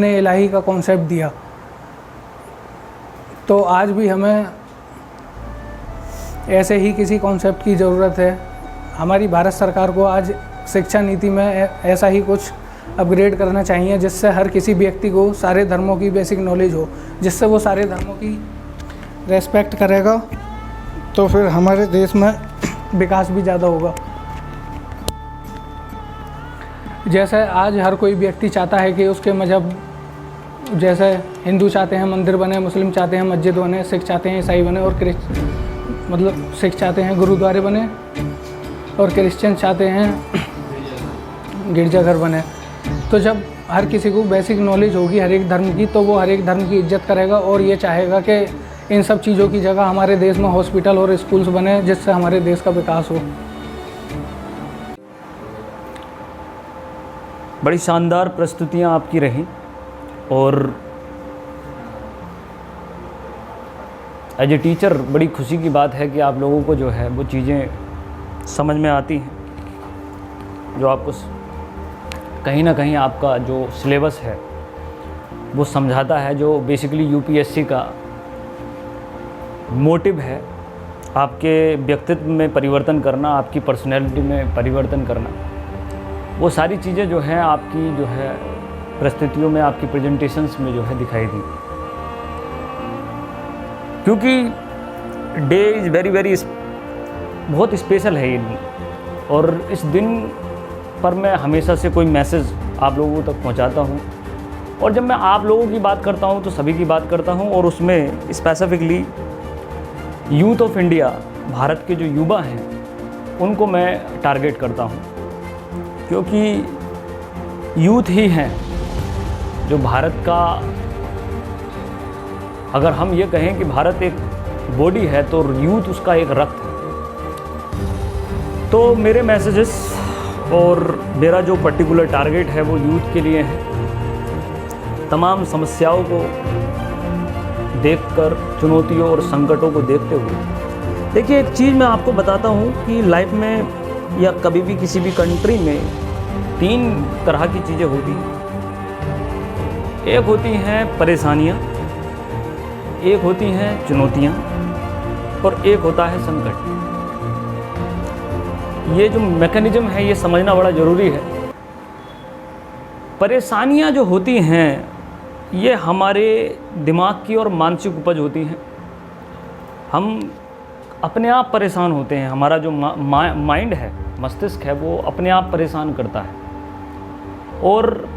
इलाही का कॉन्सेप्ट दिया। तो आज भी हमें ऐसे ही किसी कॉन्सेप्ट की ज़रूरत है। हमारी भारत सरकार को आज शिक्षा नीति में ऐसा ही कुछ अपग्रेड करना चाहिए, जिससे हर किसी व्यक्ति को सारे धर्मों की बेसिक नॉलेज हो, जिससे वो सारे धर्मों की रेस्पेक्ट करेगा, तो फिर हमारे देश में विकास भी ज़्यादा होगा। जैसे आज हर कोई व्यक्ति चाहता है कि उसके मज़हब, जैसे हिंदू चाहते हैं मंदिर बने, मुस्लिम चाहते हैं मस्जिद बने, सिख चाहते हैं ईसाई बने, और सिख चाहते हैं गुरुद्वारे बने, और क्रिश्चियन चाहते हैं गिरजाघर बने। तो जब हर किसी को बेसिक नॉलेज होगी हर एक धर्म की, तो वो हर एक धर्म की इज्जत करेगा और ये चाहेगा कि इन सब चीज़ों की जगह हमारे देश में हॉस्पिटल और स्कूल्स बने, जिससे हमारे देश का विकास हो। बड़ी शानदार प्रस्तुतियाँ आपकी रहीं, और एज ए टीचर बड़ी खुशी की बात है कि आप लोगों को जो है वो चीज़ें समझ में आती हैं, जो आपको कहीं ना कहीं आपका जो सिलेबस है वो समझाता है, जो बेसिकली यूपीएससी का मोटिव है आपके व्यक्तित्व में परिवर्तन करना, आपकी पर्सनैलिटी में परिवर्तन करना। वो सारी चीज़ें जो हैं आपकी जो है प्रस्तुतियों में, आपकी प्रेजेंटेशंस में जो है दिखाई दी। क्योंकि डे इज़ वेरी बहुत स्पेशल है ये दिन, और इस दिन पर मैं हमेशा से कोई मैसेज आप लोगों तक पहुंचाता हूं, और जब मैं आप लोगों की बात करता हूं तो सभी की बात करता हूं, और उसमें specifically youth of India, Bharat के जो युवा हैं उनको मैं टारगेट करता हूं, क्योंकि यूथ ही हैं जो भारत का, अगर हम ये कहें कि भारत एक बॉडी है तो यूथ उसका एक रक्त है। तो मेरे मैसेजेस और मेरा जो पर्टिकुलर टारगेट है वो यूथ के लिए है। तमाम समस्याओं को देखकर, चुनौतियों और संकटों को देखते हुए देखिए, एक चीज़ मैं आपको बताता हूँ कि लाइफ में या कभी भी किसी भी कंट्री में 3 तरह की चीज़ें होती हैं। एक होती हैं परेशानियाँ, एक होती हैं चुनौतियाँ और एक होता है संकट। ये जो मैकेनिज्म है ये समझना बड़ा ज़रूरी है। परेशानियाँ जो होती हैं ये हमारे दिमाग की और मानसिक उपज होती हैं। हम अपने आप परेशान होते हैं। हमारा जो माइंड है, मस्तिष्क है, वो अपने आप परेशान करता है। और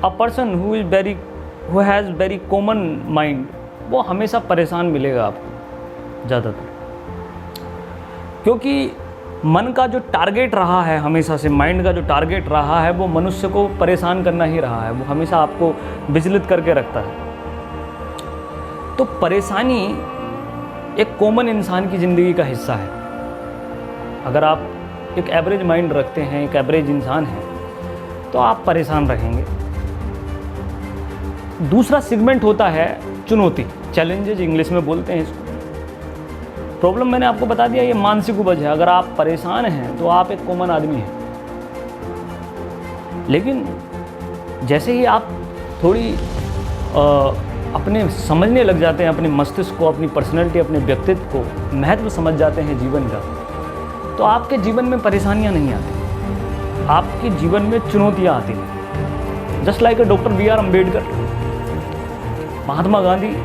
a person who has very common mind, वो हमेशा परेशान मिलेगा आपको ज़्यादातर, क्योंकि मन का जो टारगेट रहा है हमेशा से, माइंड का जो टारगेट रहा है वो मनुष्य को परेशान करना ही रहा है। वो हमेशा आपको विचलित करके रखता है। तो परेशानी एक कॉमन इंसान की ज़िंदगी का हिस्सा है। अगर आप एक एवरेज माइंड रखते हैं, एक एवरेज इंसान हैं, तो आप परेशान रहेंगे। दूसरा सेगमेंट होता है चुनौती, चैलेंजेज इंग्लिश में बोलते हैं इसको। प्रॉब्लम मैंने आपको बता दिया, ये मानसिक उपज है। अगर आप परेशान हैं तो आप एक कॉमन आदमी हैं। लेकिन जैसे ही आप थोड़ी अपने समझने लग जाते हैं, अपने मस्तिष्क को, अपनी पर्सनैलिटी, अपने व्यक्तित्व को महत्व समझ जाते हैं जीवन का, तो आपके जीवन में परेशानियां नहीं आती, आपके जीवन में चुनौतियां आती हैं। Just like doctor B.R. Ambedkar, Mahatma Gandhi,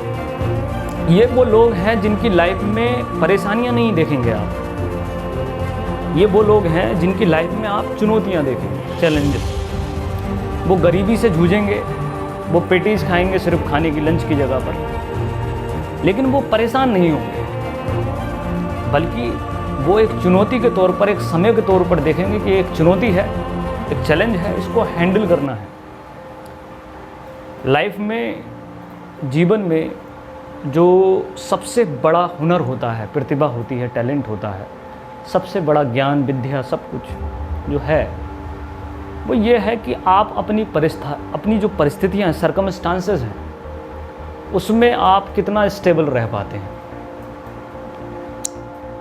ये वो लोग हैं जिनकी लाइफ में परेशानियां नहीं देखेंगे आप। ये वो लोग हैं जिनकी लाइफ में आप चुनौतियां देखेंगे, चैलेंजेस। वो गरीबी से जूझेंगे, वो पेटीज खाएंगे सिर्फ खाने की, लंच की जगह पर, लेकिन वो परेशान नहीं होंगे, बल्कि वो एक चुनौती के तौर पर, एक समय के तौर पर देखेंगे कि एक चुनौती है, एक चैलेंज है, इसको हैंडल करना है। लाइफ में, जीवन में जो सबसे बड़ा हुनर होता है, प्रतिभा होती है, टैलेंट होता है, सबसे बड़ा ज्ञान, विद्या, सब कुछ जो है वो ये है कि आप अपनी जो परिस्थितियाँ हैं, सर्कमस्टांसेस हैं, उसमें आप कितना स्टेबल रह पाते हैं।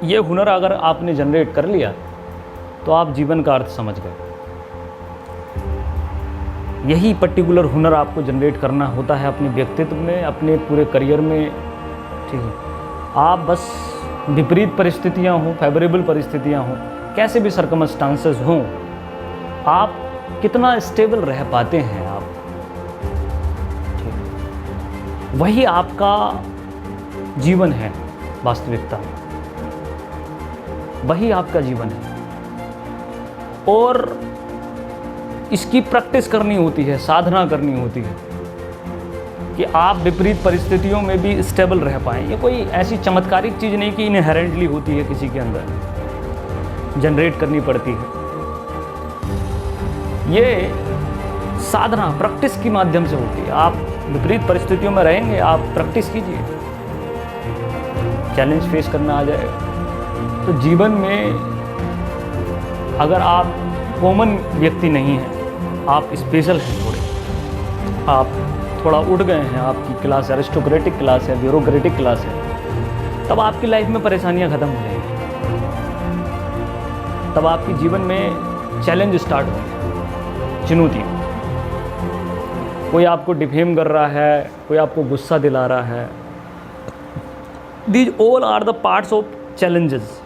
ये हुनर अगर आपने जनरेट कर लिया तो आप जीवन का अर्थ समझ गए। यही पर्टिकुलर हुनर आपको जनरेट करना होता है अपने व्यक्तित्व में, अपने पूरे करियर में। ठीक है, आप बस विपरीत परिस्थितियाँ हों, फेवरेबल परिस्थितियाँ हों, कैसे भी सर्कमस्टांसेस हों, आप कितना स्टेबल रह पाते हैं आप। ठीक, वही आपका जीवन है वास्तविकता में, वही आपका जीवन है। और इसकी प्रैक्टिस करनी होती है, साधना करनी होती है कि आप विपरीत परिस्थितियों में भी स्टेबल रह पाएँ। ये कोई ऐसी चमत्कारिक चीज़ नहीं कि इनहेरेंटली होती है, किसी के अंदर जनरेट करनी पड़ती है। ये साधना, प्रैक्टिस के माध्यम से होती है। आप विपरीत परिस्थितियों में रहेंगे, आप प्रैक्टिस कीजिए, चैलेंज फेस करना आ जाएगा। तो जीवन में अगर आप कॉमन व्यक्ति नहीं हैं, आप स्पेशल हैं, आप थोड़ा उठ गए हैं, आपकी क्लास एरिस्टोक्रेटिक क्लास है, ब्यूरोक्रेटिक क्लास है, तब आपकी लाइफ में परेशानियां ख़त्म हो जाएंगी। तब आपके जीवन में चैलेंज स्टार्ट होंगे, चुनौतियाँ। कोई आपको डिफेम कर रहा है, कोई आपको गुस्सा दिला रहा है। These all are the parts of challenges.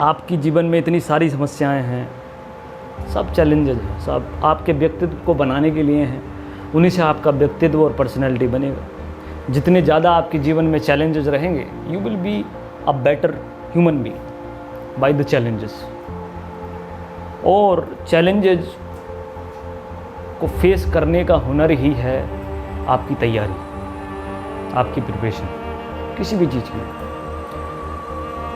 आपकी जीवन में इतनी सारी समस्याएं हैं, सब चैलेंजेस हैं, सब आपके व्यक्तित्व को बनाने के लिए हैं। उन्हीं से आपका व्यक्तित्व और पर्सनैलिटी बनेगा। जितने ज़्यादा आपके जीवन में चैलेंजेस रहेंगे, you will be a better human being by the challenges. और चैलेंजेस को फेस करने का हुनर ही है आपकी तैयारी, आपकी प्रिपरेशन किसी भी चीज़ की।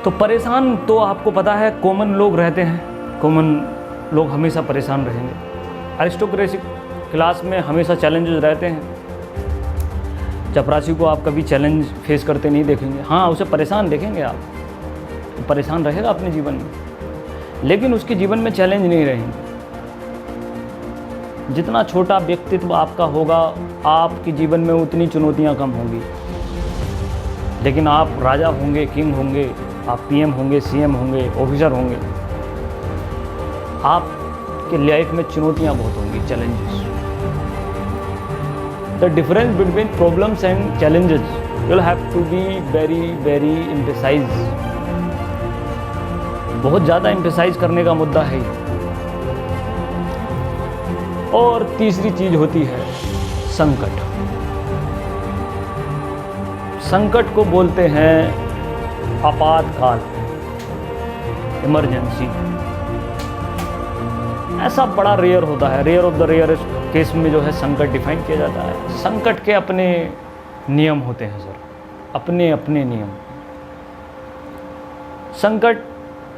तो परेशान तो आपको पता है कॉमन लोग रहते हैं, कॉमन लोग हमेशा परेशान रहेंगे। अरिस्टोक्रेटिक क्लास में हमेशा चैलेंजेस रहते हैं। चपरासी को आप कभी चैलेंज फेस करते नहीं देखेंगे। हाँ, उसे परेशान देखेंगे आप, तो परेशान रहेगा अपने जीवन में, लेकिन उसके जीवन में चैलेंज नहीं रहेंगे। जितना छोटा व्यक्तित्व आपका होगा, आपके जीवन में उतनी चुनौतियाँ कम होंगी। लेकिन आप राजा होंगे, किंग होंगे, आप पीएम होंगे, सीएम होंगे, ऑफिसर होंगे, आपके लाइफ में चुनौतियाँ बहुत होंगी, challenges. The difference between problems and challenges will have to be very very emphasize. बहुत ज़्यादा एम्फेसाइज करने का मुद्दा है ये। और तीसरी चीज़ होती है संकट। संकट को बोलते हैं आपातकाल, इमरजेंसी। ऐसा बड़ा रेयर होता है, rare of the rarest case में जो है संकट डिफाइन किया जाता है। संकट के अपने नियम होते हैं सर, अपने अपने नियम। संकट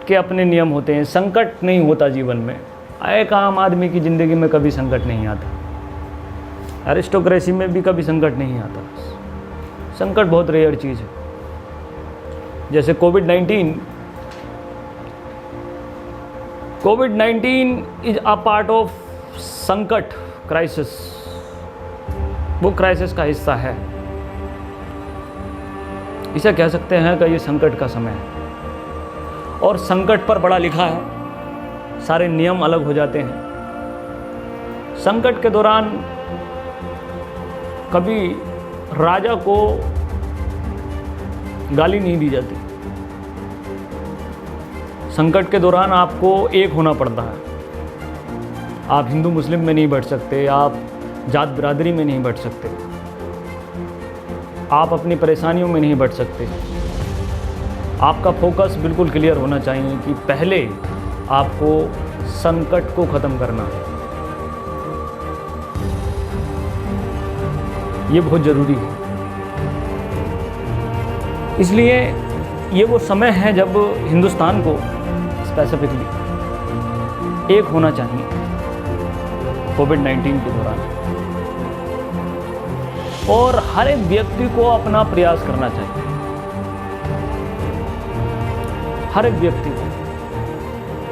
के अपने नियम होते हैं। संकट नहीं होता जीवन में। एक आम आदमी की ज़िंदगी में कभी संकट नहीं आता। एरिस्टोक्रेसी में भी कभी संकट नहीं आता। संकट बहुत रेयर चीज़ है। जैसे कोविड-19 इज अ पार्ट ऑफ संकट क्राइसिस। वो क्राइसिस का हिस्सा है। इसे कह सकते हैं कि ये संकट का समय है। और संकट पर बड़ा लिखा है, सारे नियम अलग हो जाते हैं। संकट के दौरान कभी राजा को गाली नहीं दी जाती। संकट के दौरान आपको एक होना पड़ता है। आप हिंदू मुस्लिम में नहीं बढ़ सकते, आप जात बिरादरी में नहीं बढ़ सकते, आप अपनी परेशानियों में नहीं बढ़ सकते। आपका फोकस बिल्कुल क्लियर होना चाहिए कि पहले आपको संकट को ख़त्म करना है। ये बहुत ज़रूरी है। इसलिए ये वो समय है जब हिंदुस्तान को स्पेसिफिकली एक होना चाहिए कोविड-19 के दौरान। और हर एक व्यक्ति को अपना प्रयास करना चाहिए। हर एक व्यक्ति को,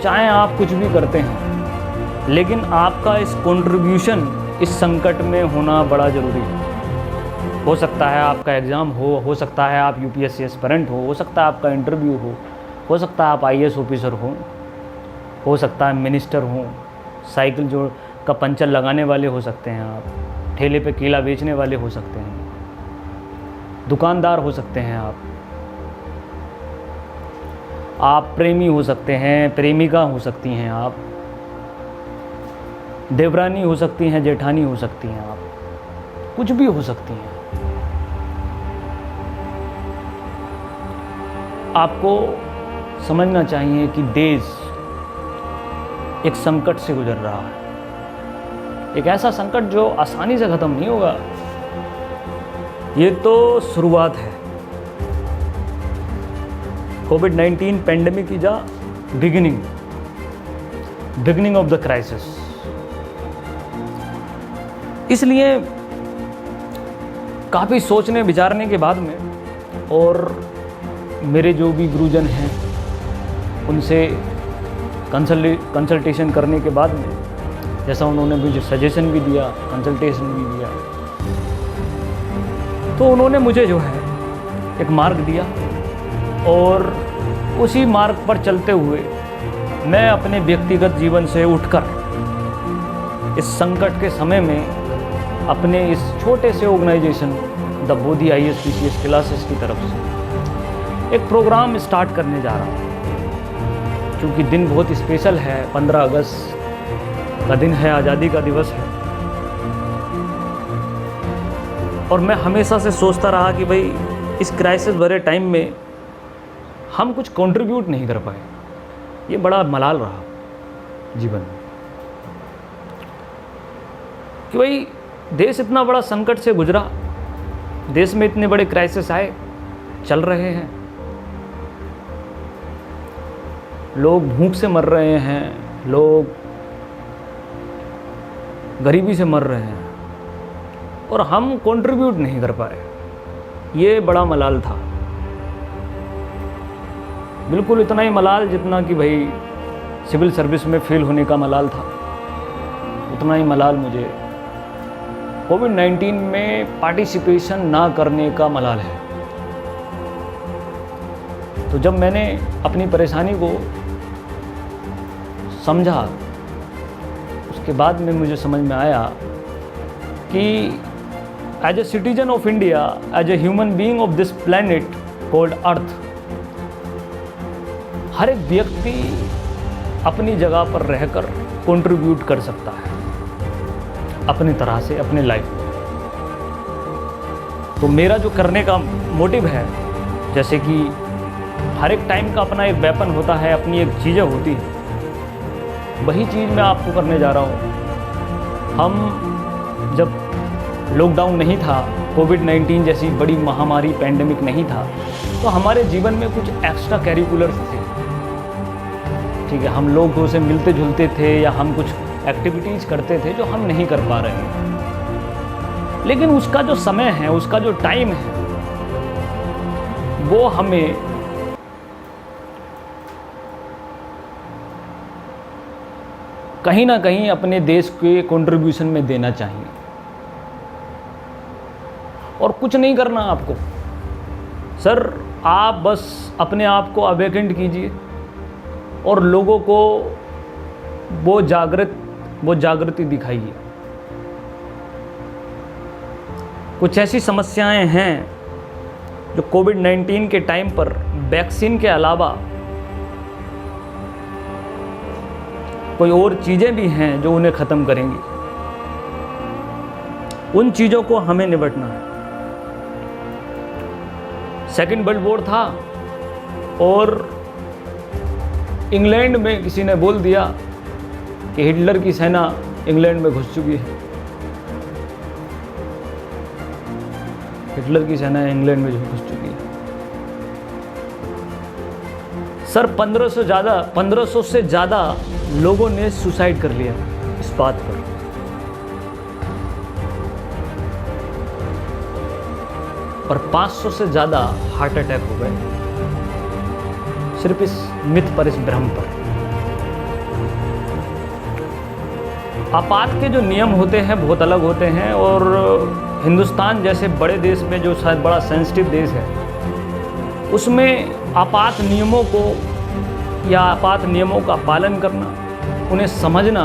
चाहे आप कुछ भी करते हैं, लेकिन आपका इस कंट्रीब्यूशन इस संकट में होना बड़ा ज़रूरी है। हो सकता है आपका एग्ज़ाम हो सकता है आप यूपीएससी एस्पिरेंट हो सकता है आपका इंटरव्यू हो सकता है आप आईएएस ऑफिसर हो सकता है मिनिस्टर हो, साइकिल जो का पंचर लगाने वाले हो सकते हैं आप, ठेले पे केला बेचने वाले हो सकते हैं, दुकानदार हो सकते हैं आप प्रेमी हो सकते हैं, प्रेमिका हो सकती हैं आप, देवरानी हो सकती हैं, जेठानी हो सकती हैं आप, कुछ भी हो सकती हैं। आपको समझना चाहिए कि देश एक संकट से गुजर रहा है। एक ऐसा संकट जो आसानी से ख़त्म नहीं होगा। ये तो शुरुआत है। कोविड-19 pandemic is a beginning of the crisis. इसलिए काफ़ी सोचने विचारने के बाद में और मेरे जो भी गुरुजन हैं उनसे कंसल्टेशन करने के बाद में, जैसा उन्होंने मुझे सजेशन भी दिया, कंसल्टेशन भी दिया, तो उन्होंने मुझे जो है एक मार्ग दिया और उसी मार्ग पर चलते हुए मैं अपने व्यक्तिगत जीवन से उठकर इस संकट के समय में अपने इस छोटे से organisation the Bodhi IAS-PCS classes की तरफ से एक प्रोग्राम स्टार्ट करने जा रहा हूँ। क्योंकि दिन बहुत स्पेशल है, 15 अगस्त का दिन है, आज़ादी का दिवस है। और मैं हमेशा से सोचता रहा कि भाई इस क्राइसिस भरे टाइम में हम कुछ कंट्रीब्यूट नहीं कर पाए। ये बड़ा मलाल रहा जीवन में कि भाई देश इतना बड़ा संकट से गुजरा, देश में इतने बड़े क्राइसिस आए, चल रहे हैं, लोग भूख से मर रहे हैं, लोग गरीबी से मर रहे हैं और हम कंट्रीब्यूट नहीं कर पाए। ये बड़ा मलाल था, बिल्कुल इतना ही मलाल जितना कि भाई सिविल सर्विस में फेल होने का मलाल था, उतना ही मलाल मुझे कोविड-19 में पार्टिसिपेशन ना करने का मलाल है। तो जब मैंने अपनी परेशानी को समझा, उसके बाद में मुझे समझ में आया कि as a citizen of India, as a human being of this planet called earth, हर एक व्यक्ति अपनी जगह पर रहकर कंट्रीब्यूट कर सकता है अपनी तरह से अपने लाइफ में। तो मेरा जो करने का मोटिव है, जैसे कि हर एक टाइम का अपना एक वेपन होता है, अपनी एक चीज़ें होती है, वही चीज़ मैं आपको करने जा रहा हूँ। हम जब लॉकडाउन नहीं था, कोविड-19 जैसी बड़ी महामारी पैंडेमिक नहीं था, तो हमारे जीवन में कुछ एक्स्ट्रा कैरिकुलर्स थे, ठीक है। हम लोगों से मिलते जुलते थे या हम कुछ एक्टिविटीज़ करते थे जो हम नहीं कर पा रहे हैं। लेकिन उसका जो समय है, उसका जो टाइम है, वो हमें कहीं ना कहीं अपने देश के कंट्रीब्यूशन में देना चाहिए। और कुछ नहीं करना आपको सर, आप बस अपने आप को अवेकेंट कीजिए और लोगों को वो जागृति दिखाइए। कुछ ऐसी समस्याएं हैं जो कोविड-19 के टाइम पर वैक्सीन के अलावा कोई और चीज़ें भी हैं जो उन्हें ख़त्म करेंगी। उन चीज़ों को हमें निपटना है। सेकेंड वर्ल्ड वॉर था और इंग्लैंड में किसी ने बोल दिया कि हिटलर की सेना इंग्लैंड में घुस चुकी है। हिटलर की सेना इंग्लैंड में घुस चुकी है। सर 1500 से ज़्यादा लोगों ने सुसाइड कर लिया इस बात पर। और 500 से ज़्यादा हार्ट अटैक हो गए सिर्फ इस मिथ पर, इस भ्रम पर। आपात के जो नियम होते हैं बहुत अलग होते हैं, और हिंदुस्तान जैसे बड़े देश में, जो शायद बड़ा सेंसिटिव देश है, उसमें आपात नियमों को या आपात नियमों का पालन करना, उन्हें समझना,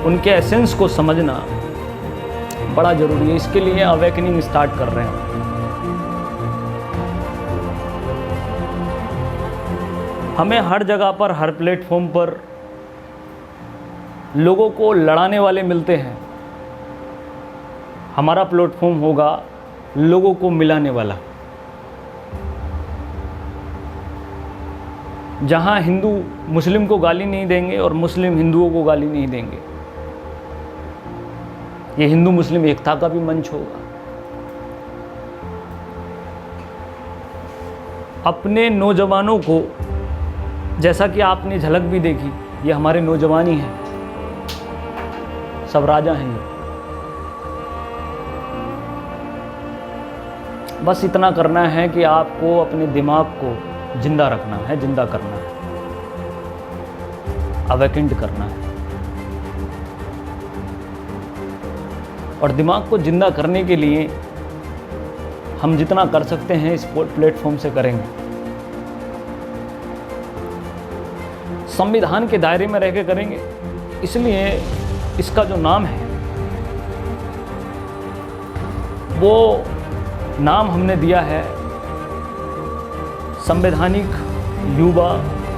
उनके एसेंस को समझना बड़ा ज़रूरी है। इसके लिए अवेकनिंग स्टार्ट कर रहे हैं। हमें हर जगह पर, हर प्लेटफॉर्म पर लोगों को लड़ाने वाले मिलते हैं। हमारा प्लेटफॉर्म होगा लोगों को मिलाने वाला, जहां हिंदू मुस्लिम को गाली नहीं देंगे और मुस्लिम हिंदुओं को गाली नहीं देंगे। ये हिंदू मुस्लिम एकता का भी मंच होगा। अपने नौजवानों को, जैसा कि आपने झलक भी देखी, ये हमारे नौजवान ही हैं, सब राजा हैं ये। बस इतना करना है कि आपको अपने दिमाग को जिंदा रखना है, जिंदा करना है, अवेकेंट करना है। और दिमाग को जिंदा करने के लिए हम जितना कर सकते हैं इस प्लेटफॉर्म से करेंगे। संविधान के दायरे में रहकर करेंगे। इसलिए इसका जो नाम है, वो नाम हमने दिया है संवैधानिक युवा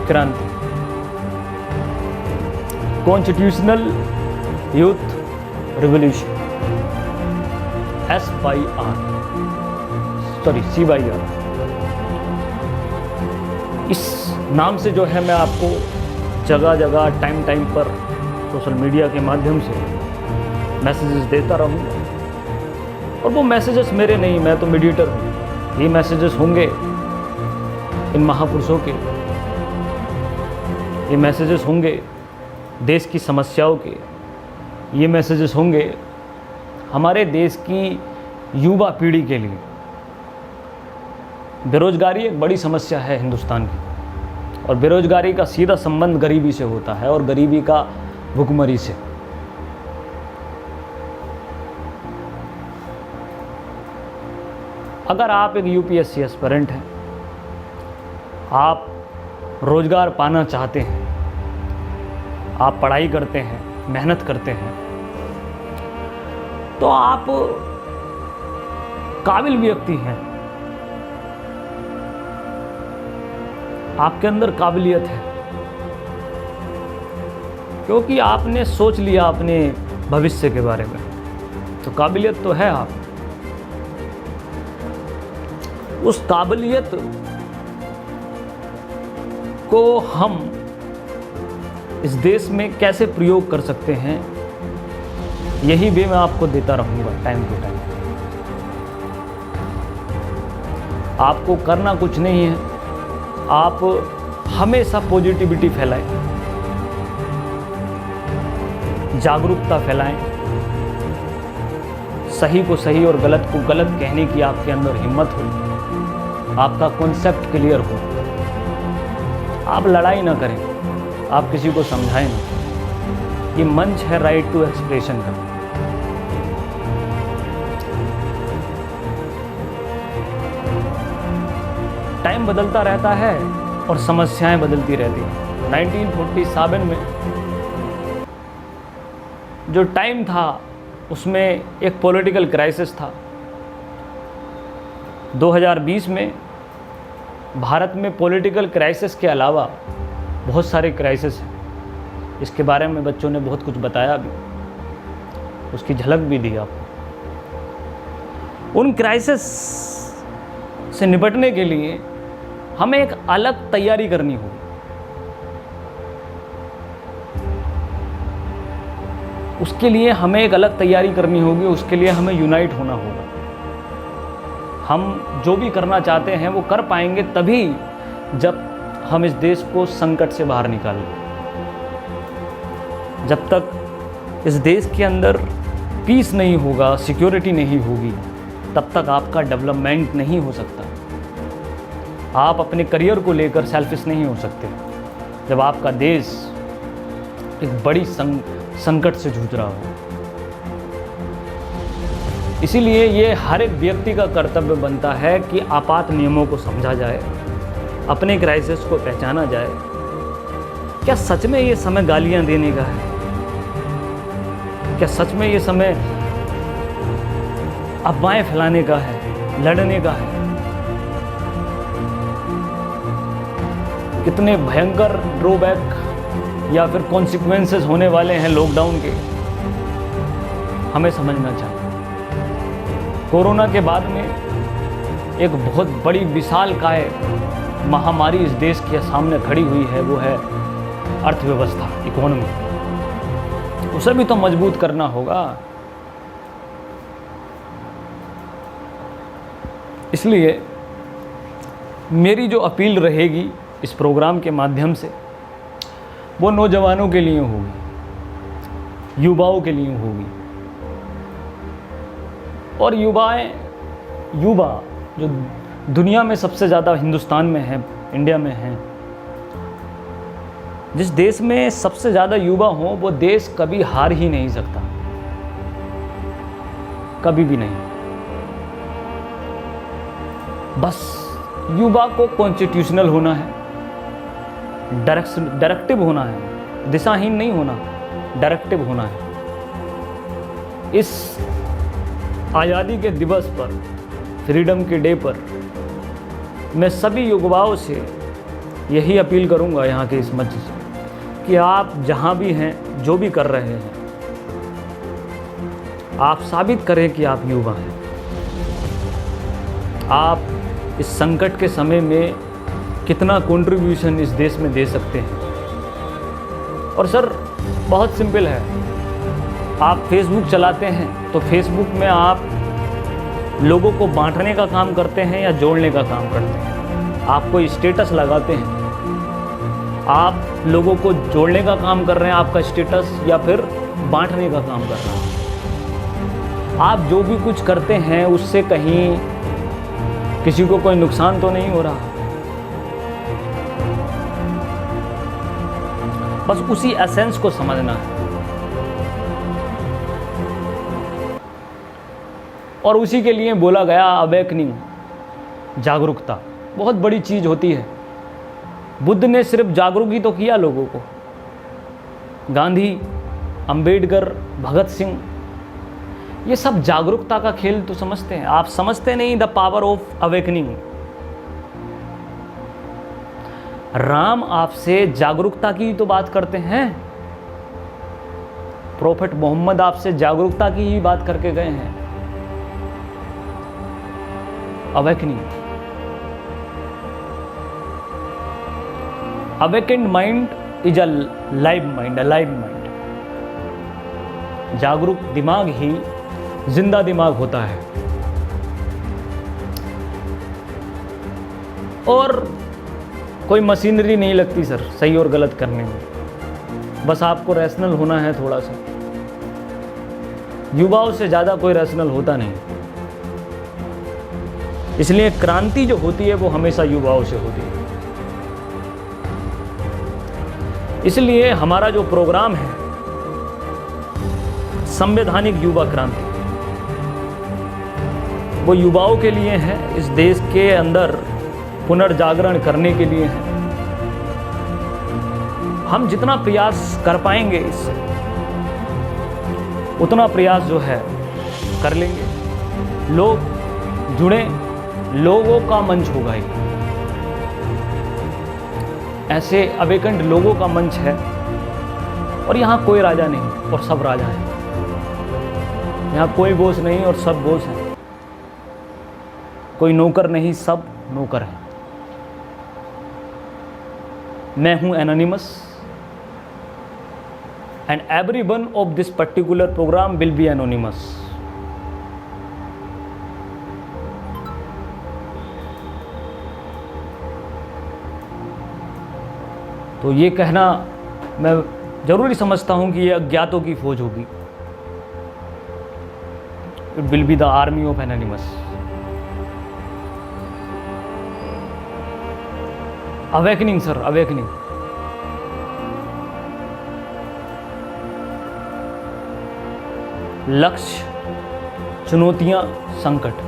क्रांति, कॉन्स्टिट्यूशनल यूथ रिवॉल्यूशन, CYR। इस नाम से जो है मैं आपको जगह जगह, टाइम टाइम पर सोशल मीडिया के माध्यम से मैसेजेस देता रहूँगा। और वो मैसेजेस मेरे नहीं, मैं तो मीडिएटर हूँ। ये मैसेजेस होंगे इन महापुरुषों के, ये मैसेजेस होंगे देश की समस्याओं के, ये मैसेजेस होंगे हमारे देश की युवा पीढ़ी के लिए। बेरोजगारी एक बड़ी समस्या है हिंदुस्तान की, और बेरोजगारी का सीधा संबंध गरीबी से होता है, और गरीबी का भुखमरी से। अगर आप एक UPSC एस्पिरेंट हैं आप रोज़गार पाना चाहते हैं, आप पढ़ाई करते हैं, मेहनत करते हैं, तो आप काबिल व्यक्ति हैं, आपके अंदर काबिलियत है, क्योंकि आपने सोच लिया अपने भविष्य के बारे में, तो काबिलियत तो है। आप उस काबिलियत को हम इस देश में कैसे प्रयोग कर सकते हैं, यही वे मैं आपको देता रहूँगा टाइम टू टाइम। आपको करना कुछ नहीं है, आप हमेशा पॉजिटिविटी फैलाएं, जागरूकता फैलाएं, सही को सही और गलत को गलत कहने की आपके अंदर हिम्मत हो, आपका कॉन्सेप्ट क्लियर हो, आप लड़ाई ना करें, आप किसी को समझाएं ना। ये मंच है राइट टू एक्सप्रेशन का। टाइम बदलता रहता है और समस्याएं बदलती रहती हैं। 1947 में जो टाइम था उसमें एक पॉलिटिकल क्राइसिस था। 2020 में भारत में पॉलिटिकल क्राइसिस के अलावा बहुत सारे क्राइसिस हैं। इसके बारे में बच्चों ने बहुत कुछ बताया भी, उसकी झलक भी दी आपको। उन क्राइसिस से निपटने के लिए हमें एक अलग तैयारी करनी होगी। उसके लिए हमें एक अलग तैयारी करनी होगी, उसके लिए हमें यूनाइट होना होगा। हम जो भी करना चाहते हैं वो कर पाएंगे तभी जब हम इस देश को संकट से बाहर निकालें। जब तक इस देश के अंदर पीस नहीं होगा, सिक्योरिटी नहीं होगी, तब तक आपका डेवलपमेंट नहीं हो सकता। आप अपने करियर को लेकर सेल्फिश नहीं हो सकते जब आपका देश एक बड़ी संकट से जूझ रहा हो। इसीलिए ये हर एक व्यक्ति का कर्तव्य बनता है कि आपात नियमों को समझा जाए, अपने क्राइसिस को पहचाना जाए। क्या सच में ये समय गालियां देने का है? क्या सच में ये समय अफवाहें फैलाने का है, लड़ने का है? कितने भयंकर ड्रॉबैक या फिर कॉन्सिक्वेंसेस होने वाले हैं लॉकडाउन के, हमें समझना चाहिए। कोरोना के बाद में एक बहुत बड़ी विशालकाय महामारी इस देश के सामने खड़ी हुई है, वो है अर्थव्यवस्था, इकोनॉमी। उसे भी तो मजबूत करना होगा। इसलिए मेरी जो अपील रहेगी इस प्रोग्राम के माध्यम से, वो नौजवानों के लिए होगी, युवाओं के लिए होगी। और युवा जो दुनिया में सबसे ज़्यादा हिंदुस्तान में है, इंडिया में है, जिस देश में सबसे ज़्यादा युवा हो वो देश कभी हार ही नहीं सकता, कभी भी नहीं। बस युवा को कॉन्स्टिट्यूशनल होना है, डायरेक्टिव होना है, दिशाहीन नहीं होना, डायरेक्टिव होना है। इस आज़ादी के दिवस पर, फ्रीडम के डे पर, मैं सभी युवाओं से यही अपील करूंगा यहाँ के इस मंच से कि आप जहाँ भी हैं, जो भी कर रहे हैं, आप साबित करें कि आप युवा हैं। आप इस संकट के समय में कितना कंट्रीब्यूशन इस देश में दे सकते हैं। और सर बहुत सिंपल है, आप फेसबुक चलाते हैं तो फेसबुक में आप लोगों को बांटने का काम करते हैं या जोड़ने का काम करते हैं? आप कोई स्टेटस लगाते हैं, आप लोगों को जोड़ने का काम कर रहे हैं आपका स्टेटस, या फिर बांटने का काम कर रहे हैं? आप जो भी कुछ करते हैं उससे कहीं किसी को कोई नुकसान तो नहीं हो रहा? बस उसी एसेंस को समझना है और उसी के लिए बोला गया अवेकनिंग, जागरूकता बहुत बड़ी चीज़ होती है। बुद्ध ने सिर्फ जागरूक ही तो किया लोगों को। गांधी, अंबेडकर, भगत सिंह, ये सब जागरूकता का खेल तो समझते हैं। आप समझते नहीं the power of awakening. Ram आपसे जागरूकता की तो बात करते हैं। प्रोफेट मोहम्मद आपसे जागरूकता की ही बात करके गए हैं। Awakening, awakened mind is a live mind, alive mind. जागरूक दिमाग ही जिंदा दिमाग होता है। और कोई मशीनरी नहीं लगती सर सही और गलत करने में, बस आपको रैशनल होना है थोड़ा सा। युवाओं से ज़्यादा कोई रैशनल होता नहीं, इसलिए क्रांति जो होती है वो हमेशा युवाओं से होती है। इसलिए हमारा जो प्रोग्राम है संवैधानिक युवा क्रांति, वो युवाओं के लिए है, इस देश के अंदर पुनर्जागरण करने के लिए है। हम जितना प्रयास कर पाएंगे इससे, उतना प्रयास जो है कर लेंगे। लोग जुड़े, लोगों का मंच होगा ये। ऐसे अवेकेंड लोगों का मंच है, और यहाँ कोई राजा नहीं और सब राजा हैं। यहाँ कोई बॉस नहीं और सब बॉस हैं। कोई नौकर नहीं, सब नौकर हैं। मैं हूँ anonymous, and everyone of this particular program will be anonymous. तो ये कहना मैं जरूरी समझता हूं कि ये अज्ञातों की फौज होगी। It will be the army of anonymous. Awakening sir, awakening. लक्ष्य, चुनौतियां, संकट।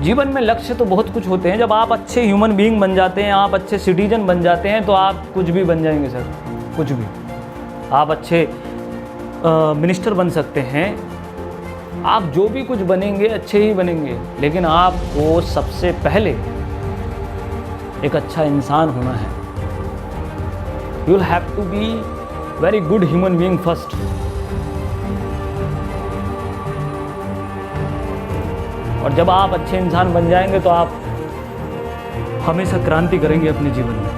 जीवन में लक्ष्य तो बहुत कुछ होते हैं। जब आप अच्छे ह्यूमन बीइंग बन जाते हैं, आप अच्छे सिटीजन बन जाते हैं, तो आप कुछ भी बन जाएंगे सर, कुछ भी। आप अच्छे मिनिस्टर बन सकते हैं, आप जो भी कुछ बनेंगे अच्छे ही बनेंगे, लेकिन आपको सबसे पहले एक अच्छा इंसान होना है। You will have to be very good human being first. और जब आप अच्छे इंसान बन जाएंगे तो आप हमेशा क्रांति करेंगे अपने जीवन में।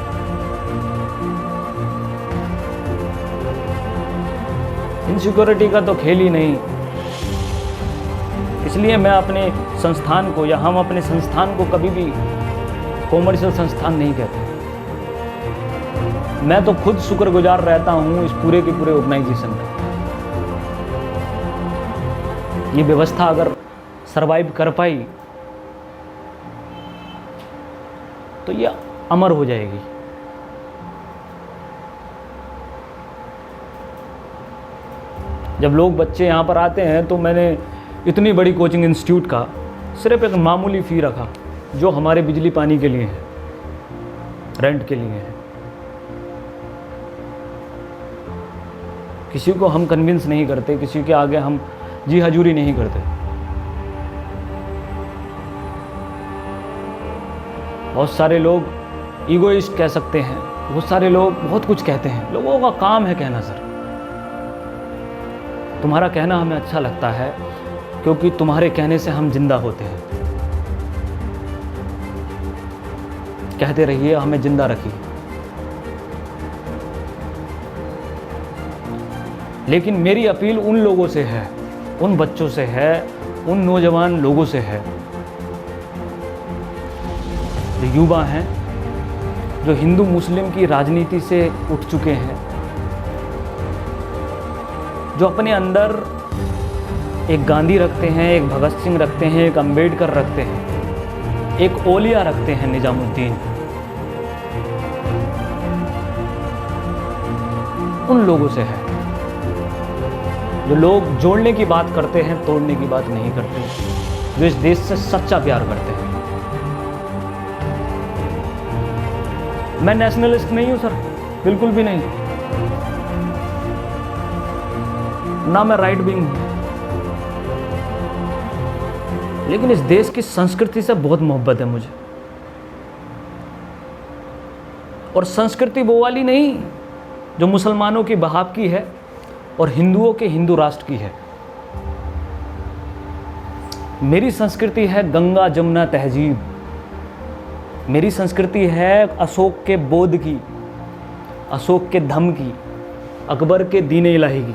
इनसिक्योरिटी का तो खेल ही नहीं। इसलिए मैं अपने संस्थान को, या हम अपने संस्थान को कभी भी कॉमर्शियल संस्थान नहीं कहते। मैं तो खुद शुक्रगुजार रहता हूं इस पूरे के पूरे ऑर्गेनाइजेशन का। ये व्यवस्था अगर सरवाइव कर पाई तो ये अमर हो जाएगी। जब लोग बच्चे यहाँ पर आते हैं तो मैंने इतनी बड़ी कोचिंग इंस्टीट्यूट का सिर्फ एक मामूली फ़ी रखा, जो हमारे बिजली पानी के लिए है, रेंट के लिए है। किसी को हम कन्विंस नहीं करते, किसी के आगे हम जी हजूरी नहीं करते। बहुत सारे लोग ईगोइस्ट कह सकते हैं, बहुत सारे लोग बहुत कुछ कहते हैं। लोगों का काम है कहना सर। तुम्हारा कहना हमें अच्छा लगता है, क्योंकि तुम्हारे कहने से हम जिंदा होते हैं। कहते रहिए, हमें जिंदा रखिए। लेकिन मेरी अपील उन लोगों से है, उन बच्चों से है, उन नौजवान लोगों से है जो युवा हैं, जो हिंदू मुस्लिम की राजनीति से उठ चुके हैं, जो अपने अंदर एक गांधी रखते हैं, एक भगत सिंह रखते हैं, एक अंबेडकर रखते हैं, एक ओलिया रखते हैं, निजामुद्दीन। उन लोगों से है जो लोग जोड़ने की बात करते हैं, तोड़ने की बात नहीं करते, जो इस देश से सच्चा प्यार करते हैं। मैं नेशनलिस्ट नहीं हूँ सर, बिल्कुल भी नहीं, ना मैं राइट विंग हूँ, लेकिन इस देश की संस्कृति से बहुत मोहब्बत है मुझे। और संस्कृति वो वाली नहीं जो मुसलमानों की बहाव की है और हिंदुओं के हिंदू राष्ट्र की है। मेरी संस्कृति है गंगा जमुना तहजीब, मेरी संस्कृति है अशोक के बोध की, अशोक के धम्म की, अकबर के दीन इलाही की।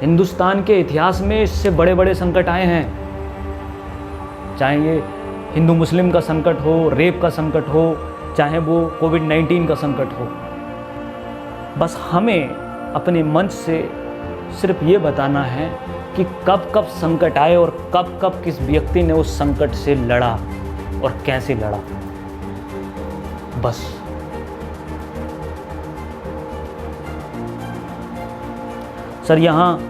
हिंदुस्तान के इतिहास में इससे बड़े बड़े संकट आए हैं, चाहे ये हिंदू मुस्लिम का संकट हो, रेप का संकट हो, चाहे वो कोविड-19 का संकट हो। बस हमें अपने मंच से सिर्फ ये बताना है कि कब कब संकट आए और कब कब किस व्यक्ति ने उस संकट से लड़ा और कैसे लड़ा, बस। सर यहाँ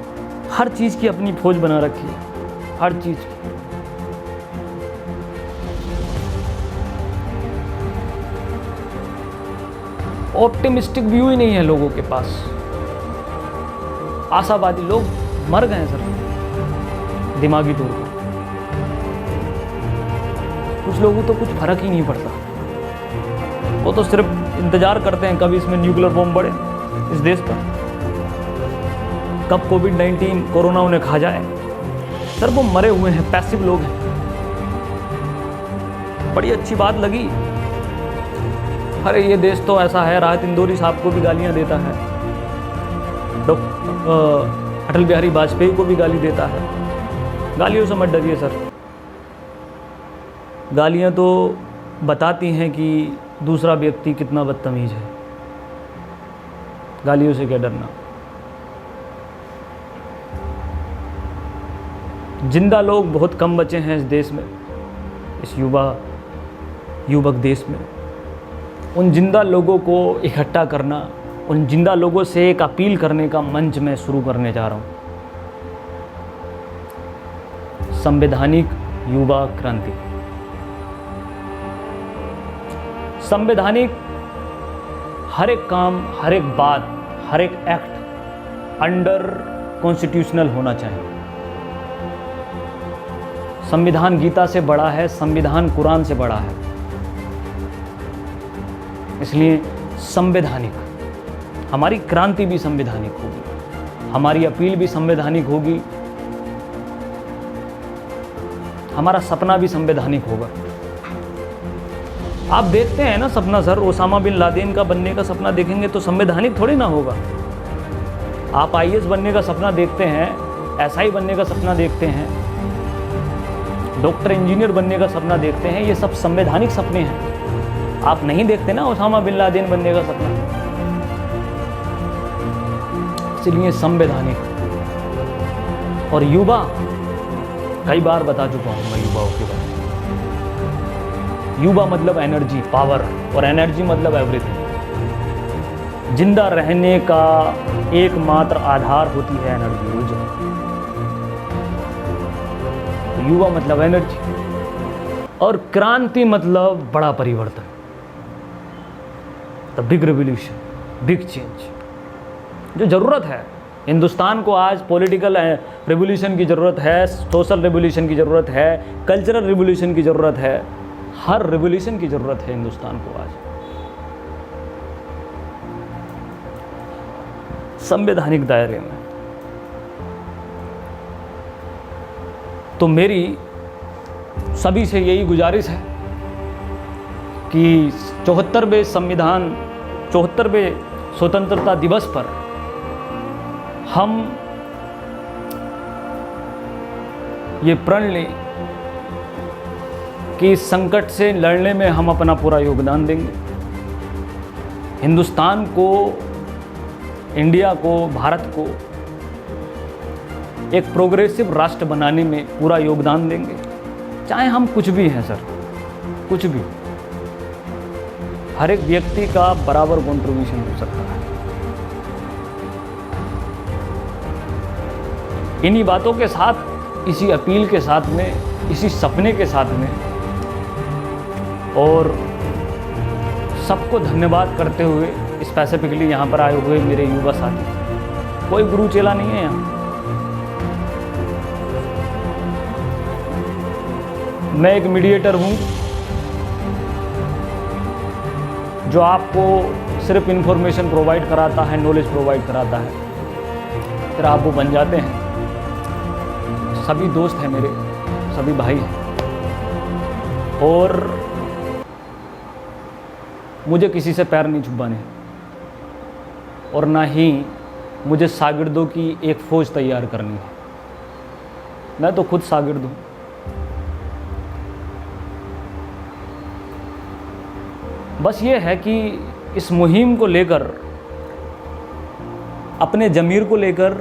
हर चीज़ की अपनी फौज बना रखी है, हर चीज़ की। ऑप्टिमिस्टिक व्यू ही नहीं है लोगों के पास, आशावादी लोग मर गए हैं सर दिमागी तौर पर। कुछ लोगों तो कुछ फर्क ही नहीं पड़ता, वो तो सिर्फ इंतजार करते हैं कब इसमें न्यूक्लियर बॉम्ब बढ़े इस देश पर, कब कोविड-19 कोरोना उन्हें खा जाए। सर वो मरे हुए हैं, पैसिव लोग हैं। बड़ी अच्छी बात लगी, अरे ये देश तो ऐसा है, राहत इंदौरी साहब को भी गालियां देता है, अटल बिहारी वाजपेयी को भी गाली देता है। गालियों से मत डरिए सर, गालियां तो बताती हैं कि दूसरा व्यक्ति कितना बदतमीज है, गालियों से क्या डरना। जिंदा लोग बहुत कम बचे हैं इस देश में, इस युवक देश में। उन जिंदा लोगों को इकट्ठा करना, उन जिंदा लोगों से एक अपील करने का मंच मैं शुरू करने जा रहा हूँ। संवैधानिक युवा क्रांति। संवैधानिक हर एक काम, हर एक बात, हर एक एक्ट अंडर कॉन्स्टिट्यूशनल होना चाहिए। संविधान गीता से बड़ा है, संविधान कुरान से बड़ा है, इसलिए संवैधानिक, हमारी क्रांति भी संवैधानिक होगी, हमारी अपील भी संवैधानिक होगी, हमारा सपना भी संवैधानिक होगा। आप देखते हैं ना सपना सर, ओसामा बिन लादेन का बनने का सपना देखेंगे तो संवैधानिक थोड़ी ना होगा। आप IAS बनने का सपना देखते हैं, SI बनने का सपना देखते हैं, डॉक्टर इंजीनियर बनने का सपना देखते हैं, ये सब संवैधानिक सपने हैं। आप नहीं देखते ना ओसामा बिन लादेन बनने का सपना, इसलिए संवैधानिक। और युवा, कई बार बता चुका हूं मैं युवाओं के बारे में। युवा मतलब एनर्जी, पावर, और एनर्जी मतलब एवरीथिंग। जिंदा रहने का एकमात्र आधार होती है एनर्जी, ऊर्जा। तो युवा मतलब एनर्जी, और क्रांति मतलब बड़ा परिवर्तन, the big revolution, big change. जो ज़रूरत है हिंदुस्तान को आज, पॉलिटिकल रेवोल्यूशन की ज़रूरत है, सोशल रेवोल्यूशन की ज़रूरत है, कल्चरल रेवोल्यूशन की ज़रूरत है, हर रेवोल्यूशन की ज़रूरत है हिंदुस्तान को आज। संवैधानिक दायरे में तो मेरी सभी से यही गुजारिश है कि 74वें स्वतंत्रता दिवस पर हम ये प्रण लें कि इस संकट से लड़ने में हम अपना पूरा योगदान देंगे। हिंदुस्तान को, इंडिया को, भारत को एक प्रोग्रेसिव राष्ट्र बनाने में पूरा योगदान देंगे, चाहे हम कुछ भी हैं सर, कुछ भी। हर एक व्यक्ति का बराबर कंट्रीब्यूशन हो सकता है। इन्हीं बातों के साथ, इसी अपील के साथ में, इसी सपने के साथ में और सबको धन्यवाद करते हुए स्पेसिफिकली यहाँ पर आए हुए मेरे युवा साथी, कोई गुरु चेला नहीं है यहाँ। मैं एक मीडिएटर हूँ जो आपको सिर्फ इन्फॉर्मेशन प्रोवाइड कराता है, नॉलेज प्रोवाइड कराता है, फिर आप वो बन जाते हैं। सभी दोस्त हैं मेरे, सभी भाई हैं, और मुझे किसी से पैर नहीं छुपाने, और ना ही मुझे शागिर्दों की एक फ़ौज तैयार करनी है। मैं तो खुद शागिर्द हूँ। बस ये है कि इस मुहिम को लेकर, अपने ज़मीर को लेकर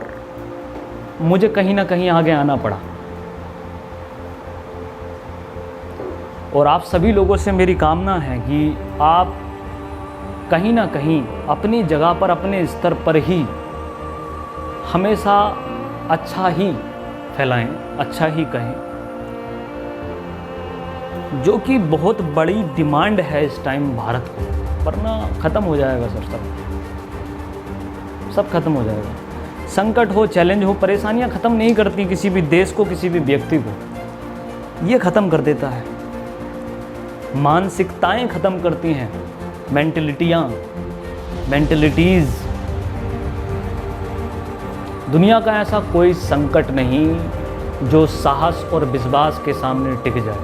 मुझे कहीं ना कहीं आगे आना पड़ा। और आप सभी लोगों से मेरी कामना है कि आप कहीं ना कहीं अपनी जगह पर, अपने स्तर पर ही हमेशा अच्छा ही फैलाएं, अच्छा ही कहें, जो कि बहुत बड़ी डिमांड है इस टाइम भारत को, वरना ख़त्म हो जाएगा सर, सब खत्म हो जाएगा। संकट हो, चैलेंज हो, परेशानियां ख़त्म नहीं करती किसी भी देश को, किसी भी व्यक्ति को। ये ख़त्म कर देता है, मानसिकताएं ख़त्म करती हैं, मेंटलिटीज़। दुनिया का ऐसा कोई संकट नहीं जो साहस और विश्वास के सामने टिक जाए,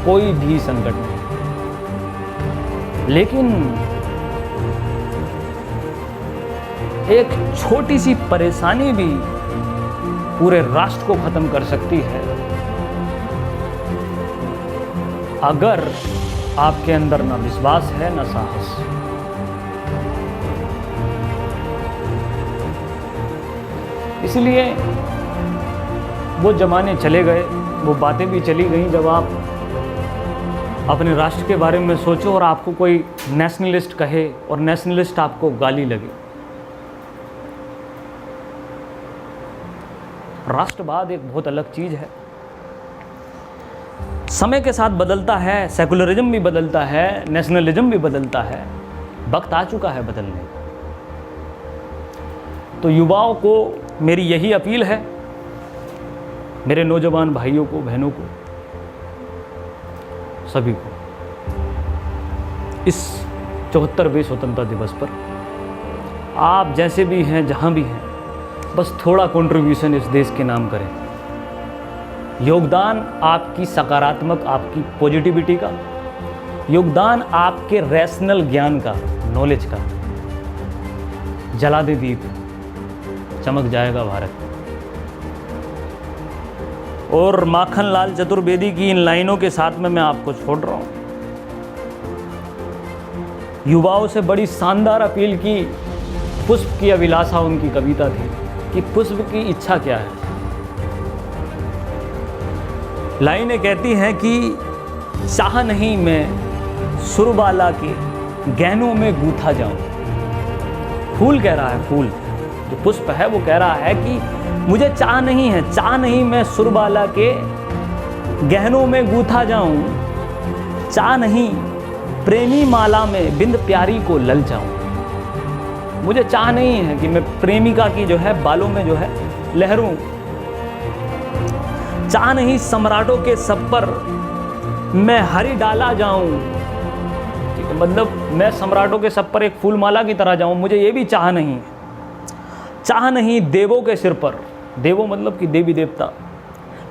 कोई भी संकट नहीं। लेकिन एक छोटी सी परेशानी भी पूरे राष्ट्र को खत्म कर सकती है, अगर आपके अंदर ना विश्वास है ना साहस। इसलिए वो ज़माने चले गए, वो बातें भी चली गईं जब आप अपने राष्ट्र के बारे में सोचो और आपको कोई नेशनलिस्ट कहे और नेशनलिस्ट आपको गाली लगे। राष्ट्रवाद एक बहुत अलग चीज़ है, समय के साथ बदलता है, सेकुलरिज्म भी बदलता है, नेशनलिज्म भी बदलता है, वक्त आ चुका है बदलने का। तो युवाओं को मेरी यही अपील है, मेरे नौजवान भाइयों को, बहनों को, सभी को, इस 74वें स्वतंत्रता दिवस पर आप जैसे भी हैं, जहाँ भी हैं, बस थोड़ा कंट्रीब्यूशन इस देश के नाम करें। योगदान आपकी सकारात्मक, आपकी पॉजिटिविटी का, योगदान आपके रैशनल ज्ञान का, नॉलेज का। जला दे दीप, चमक जाएगा भारत। और माखनलाल चतुर्वेदी की इन लाइनों के साथ में मैं आपको छोड़ रहा हूँ। युवाओं से बड़ी शानदार अपील की पुष्प की अभिलाषा उनकी कविता थी कि पुष्प की इच्छा क्या है। लाइनें कहती हैं कि चाह नहीं मैं सुरबाला के गहनों में गूथा जाऊं। फूल कह रहा है, फूल जो पुष्प है वो कह रहा है कि मुझे चाह नहीं है, चाह नहीं मैं सुरबाला के गहनों में गूथा जाऊं, चाह नहीं प्रेमी माला में बिंद प्यारी को लल जाऊं। मुझे चाह नहीं है कि मैं प्रेमिका की जो है बालों में जो है लहरूं, चाह नहीं सम्राटों के सब पर मैं हरी डाला जाऊं। ठीक है, मतलब मैं सम्राटों के सब पर एक फूलमाला की तरह जाऊं, मुझे ये भी चाह नहीं। चाह नहीं देवों के सिर पर, देवों मतलब कि देवी देवता,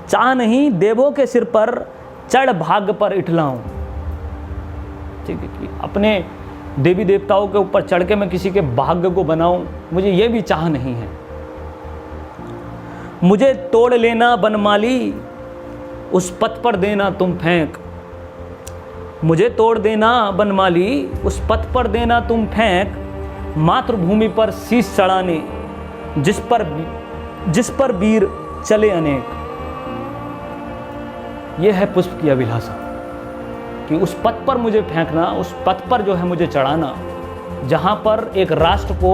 चाह नहीं देवों के सिर पर चढ़ भाग पर इठलाऊं। ठीक है, कि अपने देवी देवताओं के ऊपर चढ़ के मैं किसी के भाग्य को बनाऊं, मुझे ये भी चाह नहीं है। मुझे तोड़ लेना बनमाली, उस पथ पर देना तुम फेंक। मुझे तोड़ देना बनमाली, उस पथ पर देना तुम फेंक। मातृभूमि पर शीश चढ़ाने जिस पर वीर चले अनेक। यह है पुष्प की अभिलाषा कि उस पथ पर मुझे फेंकना, उस पथ पर जो है मुझे चढ़ाना, जहाँ पर एक राष्ट्र को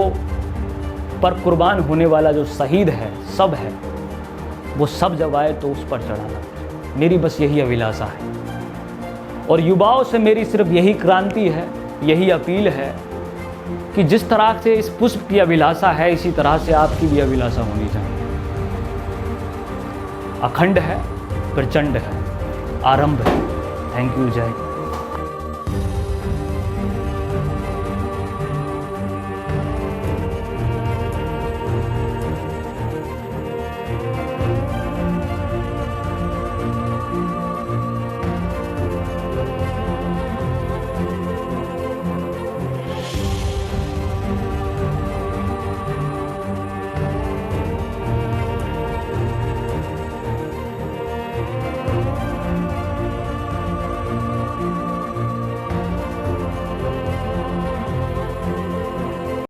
पर कुर्बान होने वाला जो शहीद है, सब है, वो सब जब आए तो उस पर चढ़ाना। मेरी बस यही अभिलाषा है। और युवाओं से मेरी सिर्फ यही क्रांति है, यही अपील है कि जिस तरह से इस पुष्प की अभिलाषा है, इसी तरह से आपकी भी अभिलाषा होनी चाहिए। अखंड है, प्रचंड है, आरंभ है। थैंक यू, जय।